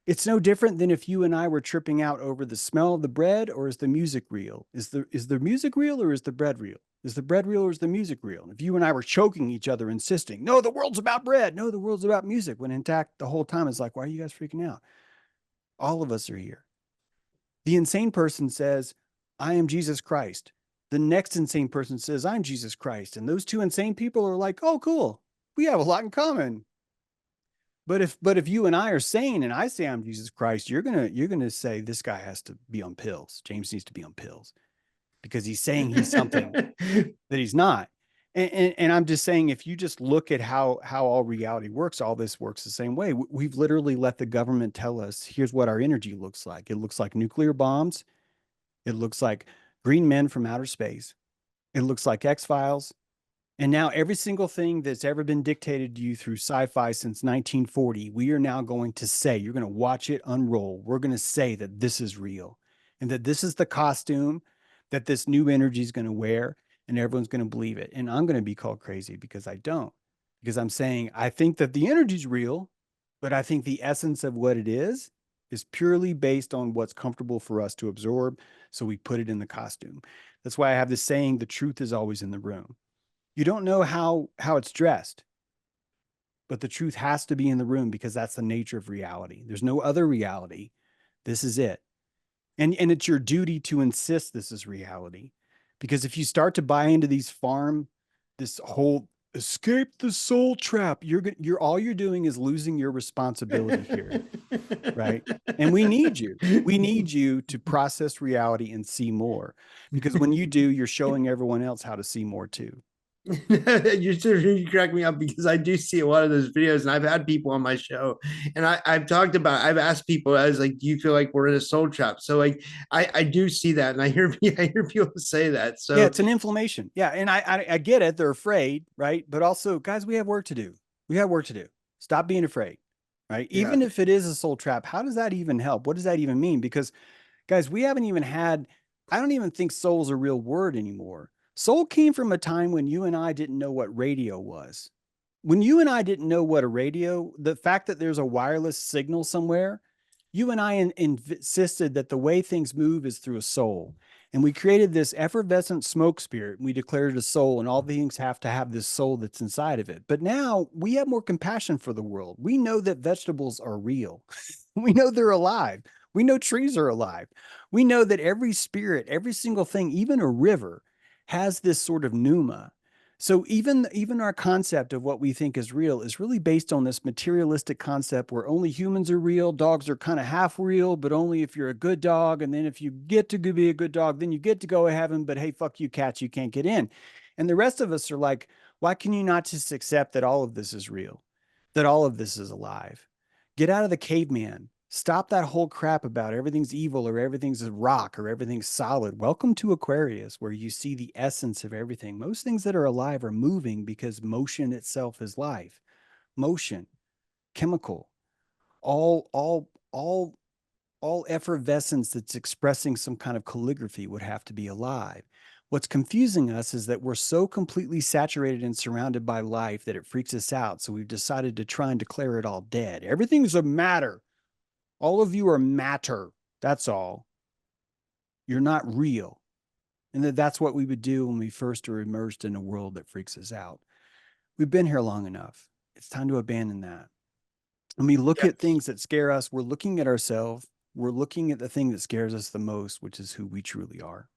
It's no different than if you and I were tripping out over the smell of the bread, or is the music real? Is the music real, or is the bread real? Is the bread real, or is the music real? And if you and I were choking each other, insisting, no, the world's about bread, no, the world's about music, when in fact the whole time it's like, why are you guys freaking out? All of us are here. The insane person says, I am Jesus Christ. The next insane person says, I'm Jesus Christ. And those two insane people are like, oh, cool. We have a lot in common. But if you and I are sane and I say I'm Jesus Christ, you're gonna say this guy has to be on pills. James needs to be on pills. because he's saying he's something that he's not. And I'm just saying, if you just look at how all reality works, all this works the same way. We've literally let the government tell us, here's what our energy looks like. It looks like nuclear bombs. It looks like green men from outer space. It looks like X-Files. And now every single thing that's ever been dictated to you through sci-fi since 1940, we are now going to say, you're going to watch it unroll. We're going to say that this is real and that this is the costume that this new energy is going to wear, and everyone's going to believe it. And I'm going to be called crazy because I don't, because I'm saying, I think that the energy is real, but I think the essence of what it is purely based on what's comfortable for us to absorb. So we put it in the costume. That's why I have this saying, the truth is always in the room. You don't know how it's dressed, but the truth has to be in the room because that's the nature of reality. There's no other reality. This is it. And it's your duty to insist this is reality. Because if you start to buy into this whole escape the soul trap, you're all you're doing is losing your responsibility here, right? And we need you. We need you to process reality and see more. Because when you do, you're showing everyone else how to see more too. You crack me up because I do see a lot of those videos, and I've had people on my show, and I've asked people, I was like, do you feel like we're in a soul trap? So like I do see that, and I hear people say that. Yeah, So it's an inflammation. Yeah, and I get it. They're afraid, right? But also, guys, we have work to do. We have work to do. Stop being afraid, right? yeah. Even if it is a soul trap, how does that even help? What does that even mean? Because guys, we haven't even had, I don't even think soul's a real word anymore. Soul came from a time when you and I didn't know what radio was. When you and I didn't know what a radio, the fact that there's a wireless signal somewhere, you and I insisted that the way things move is through a soul. And we created this effervescent smoke spirit. And we declared it a soul, and all things have to have this soul that's inside of it. But now we have more compassion for the world. We know that vegetables are real. We know they're alive. We know trees are alive. We know that every spirit, every single thing, even a river, has this sort of pneuma. So even our concept of what we think is real is really based on this materialistic concept where only humans are real, dogs are kind of half real, but only if you're a good dog. And then if you get to be a good dog, then you get to go to heaven. But hey, fuck you, cats, you can't get in. And the rest of us are like, why can you not just accept that all of this is real, that all of this is alive? Get out of the caveman. Stop that whole crap about everything's evil or everything's a rock or everything's solid. Welcome to Aquarius, where you see the essence of everything. Most things that are alive are moving because motion itself is life. Motion, chemical, all, all, all, all effervescence that's expressing some kind of calligraphy would have to be alive. What's confusing us is that we're so completely saturated and surrounded by life that it freaks us out. So we've decided to try and declare it all dead. Everything's a matter. All of you are matter. That's all. You're not real. And that's what we would do when we first are immersed in a world that freaks us out. We've been here long enough. It's time to abandon that. When we look at things that scare us, we're looking at ourselves. We're looking at the thing that scares us the most, which is who we truly are.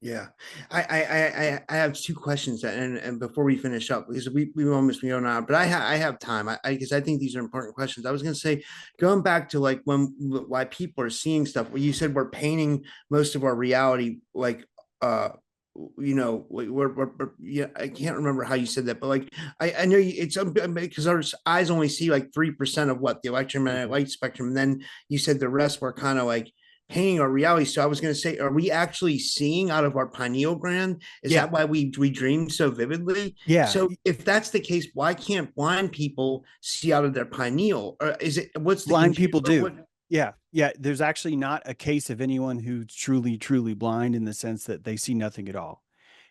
Yeah, I have two questions, and before we finish up, because we almost be on out, but I have time. Because I think these are important questions. I was going to say, going back to like why people are seeing stuff. Well, you said we're painting most of our reality, like we're yeah, I can't remember how you said that, but like I know it's because our eyes only see like 3% of what the electromagnetic light spectrum, and then you said the rest were kind of like painting our reality. So I was going to say, are we actually seeing out of our pineal gland? Is Yeah. that why we dream so vividly? Yeah. So if that's the case, why can't blind people see out of their pineal? Or is it what's the Blind confusion? people Or do. what? Yeah. Yeah. There's actually not a case of anyone who's truly, truly blind in the sense that they see nothing at all.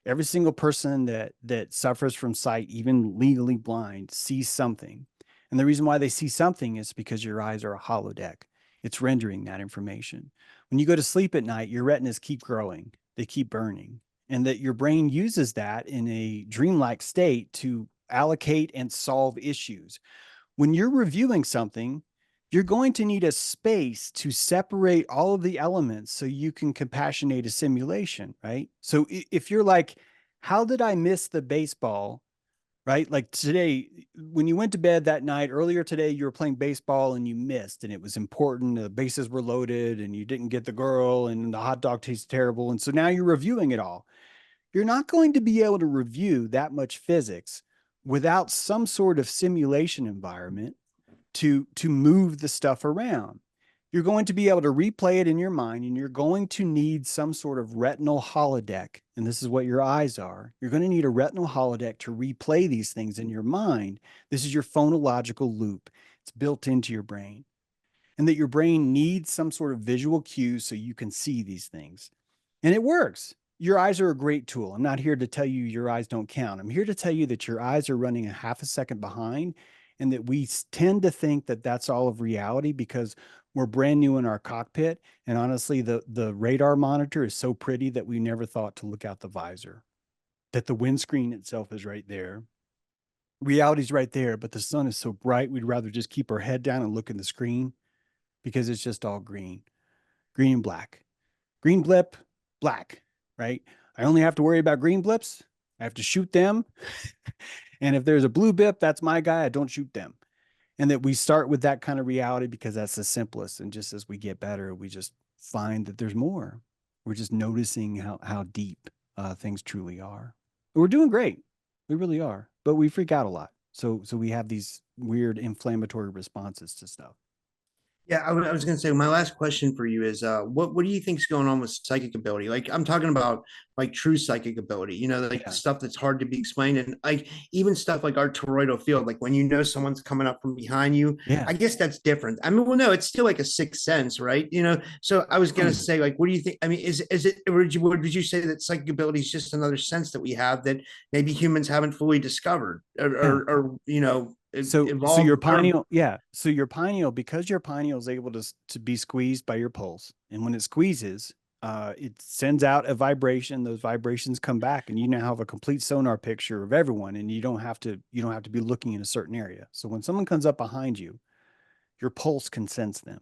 Every single person that suffers from sight, even legally blind, sees something. And the reason why they see something is because your eyes are a holodeck. It's rendering that information. When you go to sleep at night, your retinas keep growing, they keep burning, and that your brain uses that in a dreamlike state to allocate and solve issues. When you're reviewing something, you're going to need a space to separate all of the elements so you can compassionate a simulation, right? So if you're like, how did I miss the baseball right? Like today, when you went to bed that night, earlier today, you were playing baseball and you missed, and it was important. The bases were loaded and you didn't get the girl, and the hot dog tastes terrible. And so now you're reviewing it all. You're not going to be able to review that much physics without some sort of simulation environment to move the stuff around. You're going to be able to replay it in your mind, and you're going to need some sort of retinal holodeck. And this is what your eyes are. You're going to need a retinal holodeck to replay these things in your mind. This is your phonological loop. It's built into your brain, and that your brain needs some sort of visual cue so you can see these things. And it works. Your eyes are a great tool. I'm not here to tell you your eyes don't count. I'm here to tell you that your eyes are running a half a second behind, and that we tend to think that that's all of reality because we're brand new in our cockpit. And honestly, the radar monitor is so pretty that we never thought to look out the visor, that the windscreen itself is right there. Reality's right there, but the sun is so bright, we'd rather just keep our head down and look in the screen because it's just all green, green and black. Green blip, black, right? I only have to worry about green blips. I have to shoot them. And if there's a blue blip, that's my guy. I don't shoot them. And that we start with that kind of reality because that's the simplest. And just as we get better, we just find that there's more. We're just noticing how deep things truly are. We're doing great. We really are. But we freak out a lot. So we have these weird inflammatory responses to stuff. Yeah, I was going to say my last question for you is what do you think is going on with psychic ability? Like I'm talking about like true psychic ability, like Yeah. stuff that's hard to be explained, and like even stuff like our toroidal field, like when someone's coming up from behind you. Yeah. I guess that's different. I mean, well, no, it's still like a sixth sense, right? So I was going to say, like, what do you think? I mean, is it, or would you say that psychic ability is just another sense that we have that maybe humans haven't fully discovered Yeah. or So your evolved or pineal, yeah. So your pineal, because your pineal is able to be squeezed by your pulse, and when it squeezes, it sends out a vibration. Those vibrations come back, and you now have a complete sonar picture of everyone, and you don't have to be looking in a certain area. So when someone comes up behind you, your pulse can sense them.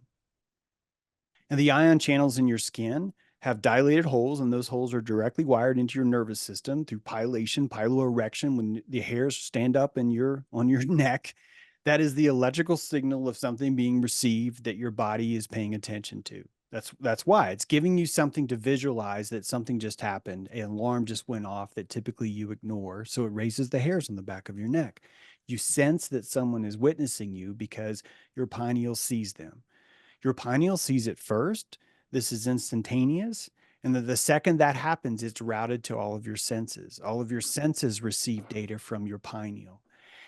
And the ion channels in your skin have dilated holes, and those holes are directly wired into your nervous system through pilation, piloerection. When the hairs stand up on your neck, that is the electrical signal of something being received that your body is paying attention to. That's why it's giving you something to visualize that something just happened. An alarm just went off that typically you ignore. So it raises the hairs on the back of your neck. You sense that someone is witnessing you because your pineal sees them. Your pineal sees it first. This is instantaneous. And then the second that happens, it's routed to all of your senses. All of your senses receive data from your pineal.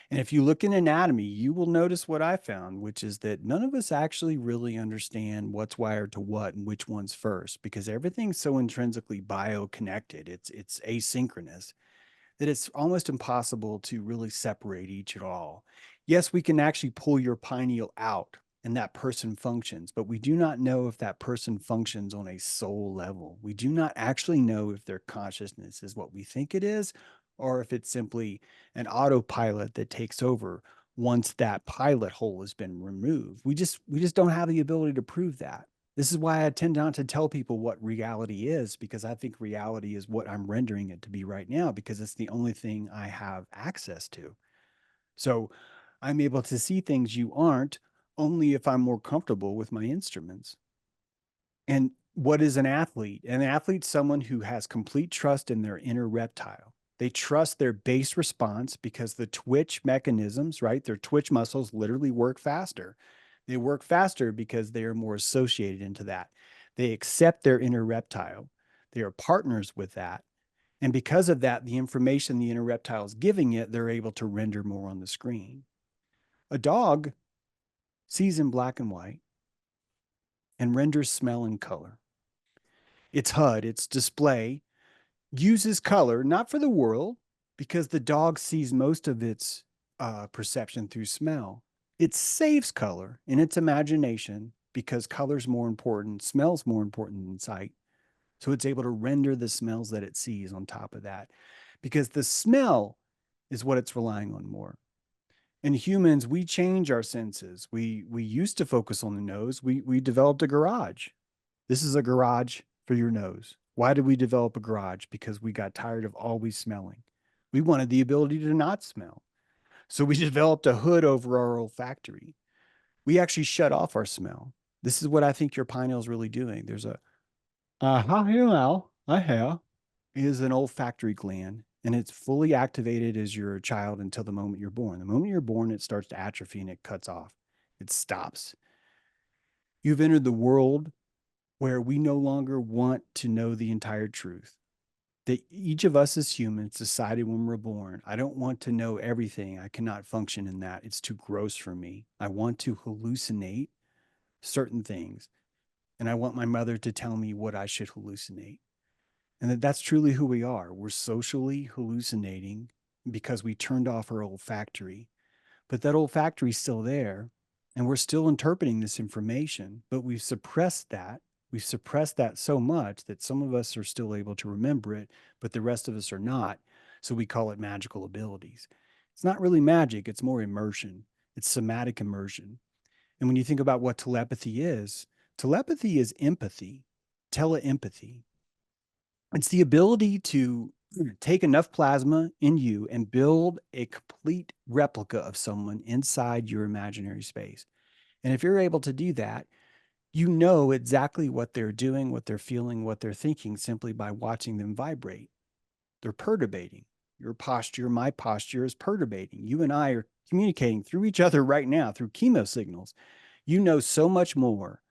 And if you look in anatomy, you will notice what I found, which is that none of us actually really understand what's wired to what and which one's first, because everything's so intrinsically bioconnected. It's asynchronous that it's almost impossible to really separate each at all. Yes, we can actually pull your pineal out and that person functions, but we do not know if that person functions on a soul level. We do not actually know if their consciousness is what we think it is, or if it's simply an autopilot that takes over once that pilot hole has been removed. We just don't have the ability to prove that. This is why I tend not to tell people what reality is, because I think reality is what I'm rendering it to be right now, because it's the only thing I have access to. So I'm able to see things you aren't only if I'm more comfortable with my instruments. And what is an athlete? An athlete's someone who has complete trust in their inner reptile. They trust their base response because the twitch mechanisms, right? Their twitch muscles literally work faster. They work faster because they are more associated into that. They accept their inner reptile. They are partners with that. And because of that, the information the inner reptile is giving it, they're able to render more on the screen. A dog sees in black and white and renders smell and color. Its HUD, its display, uses color, not for the world, because the dog sees most of its perception through smell. It saves color in its imagination because color's more important, smell's more important than sight. So it's able to render the smells that it sees on top of that, because the smell is what it's relying on more. In humans, we change our senses. We used to focus on the nose. We developed a garage. This is a garage for your nose. Why did we develop a garage? Because we got tired of always smelling. We wanted the ability to not smell. So we developed a hood over our olfactory. We actually shut off our smell. This is what I think your pineal is really doing. There's a, I have, is an olfactory gland, and it's fully activated as you're a child until the moment you're born. The moment you're born, it starts to atrophy and it cuts off. It stops. You've entered the world where we no longer want to know the entire truth. That each of us as humans decided when we're born, I don't want to know everything. I cannot function in that. It's too gross for me. I want to hallucinate certain things. And I want my mother to tell me what I should hallucinate. And that's truly who we are. We're socially hallucinating because we turned off our olfactory. But that olfactory is still there. And we're still interpreting this information, but we've suppressed that. We've suppressed that so much that some of us are still able to remember it, but the rest of us are not. So we call it magical abilities. It's not really magic, it's more immersion. It's somatic immersion. And when you think about what telepathy is empathy, teleempathy. It's the ability to take enough plasma in you and build a complete replica of someone inside your imaginary space. And if you're able to do that, you know exactly what they're doing, what they're feeling, what they're thinking simply by watching them vibrate. They're perturbating. Your posture, my posture is perturbating. You and I are communicating through each other right now through chemo signals. You know so much more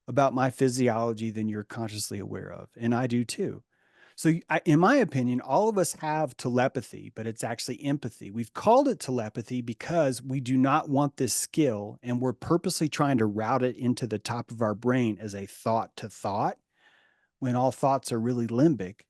about my physiology than you're consciously aware of. And I do too. So, in my opinion, all of us have telepathy, but it's actually empathy. We've called it telepathy because we do not want this skill, and we're purposely trying to route it into the top of our brain as a thought to thought, when all thoughts are really limbic.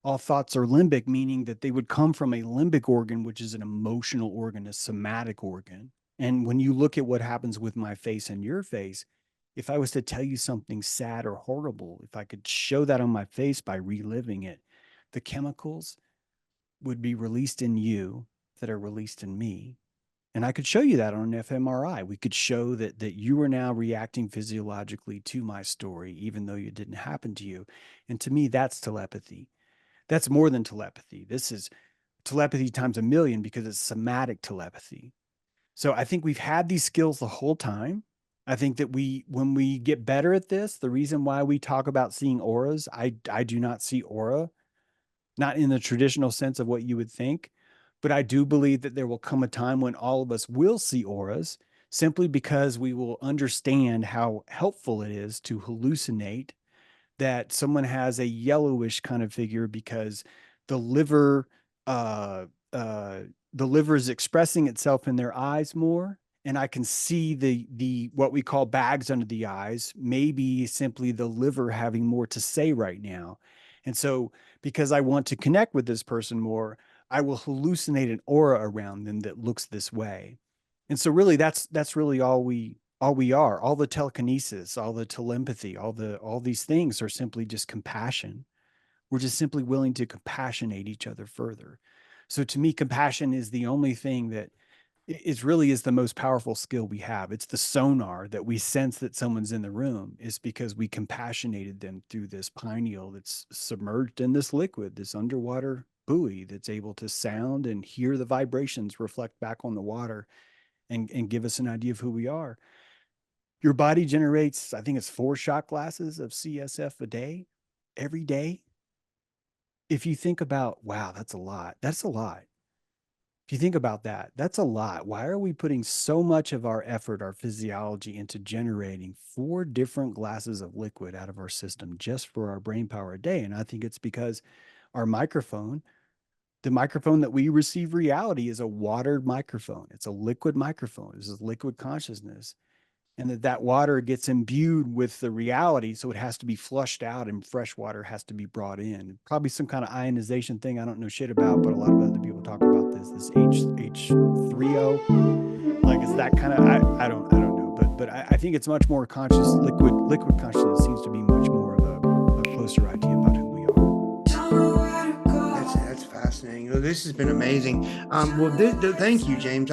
All thoughts are limbic, meaning that they would come from a limbic organ, which is an emotional organ, a somatic organ. And when you look at what happens with my face and your face, if I was to tell you something sad or horrible, if I could show that on my face by reliving it, the chemicals would be released in you that are released in me. And I could show you that on an fMRI. We could show that you are now reacting physiologically to my story, even though it didn't happen to you. And to me, that's telepathy. That's more than telepathy. This is telepathy times a million because it's somatic telepathy. So I think we've had these skills the whole time. I think that when we get better at this, the reason why we talk about seeing auras, I do not see aura, not in the traditional sense of what you would think, but I do believe that there will come a time when all of us will see auras simply because we will understand how helpful it is to hallucinate that someone has a yellowish kind of figure because the liver, uh, the liver is expressing itself in their eyes more, and I can see the what we call bags under the eyes, maybe simply the liver having more to say right now. And so because I want to connect with this person more, I will hallucinate an aura around them that looks this way. And so really that's really all we are. All the telekinesis, all the telepathy, all these things are simply just compassion. We're just simply willing to compassionate each other further. So to me, compassion is the only thing that is really is the most powerful skill we have. It's the sonar that we sense that someone's in the room is because we compassionated them through this pineal that's submerged in this liquid, this underwater buoy that's able to sound and hear the vibrations reflect back on the water and give us an idea of who we are. Your body generates, I think it's 4 shot glasses of CSF a day, every day. If you think about, wow, that's a lot. That's a lot. If you think about that, that's a lot. Why are we putting so much of our effort, our physiology into generating 4 different glasses of liquid out of our system just for our brain power a day? And I think it's because our microphone, the microphone that we receive reality is a watered microphone. It's a liquid microphone. This is liquid consciousness. And that water gets imbued with the reality. So it has to be flushed out and fresh water has to be brought in. Probably some kind of ionization thing I don't know shit about, but a lot of other people talk about this H3O. Like it's that kind of, I don't know. But I think it's much more conscious, liquid consciousness seems to be much more of a closer idea about who we are. That's fascinating. This has been amazing. Well, thank you, James.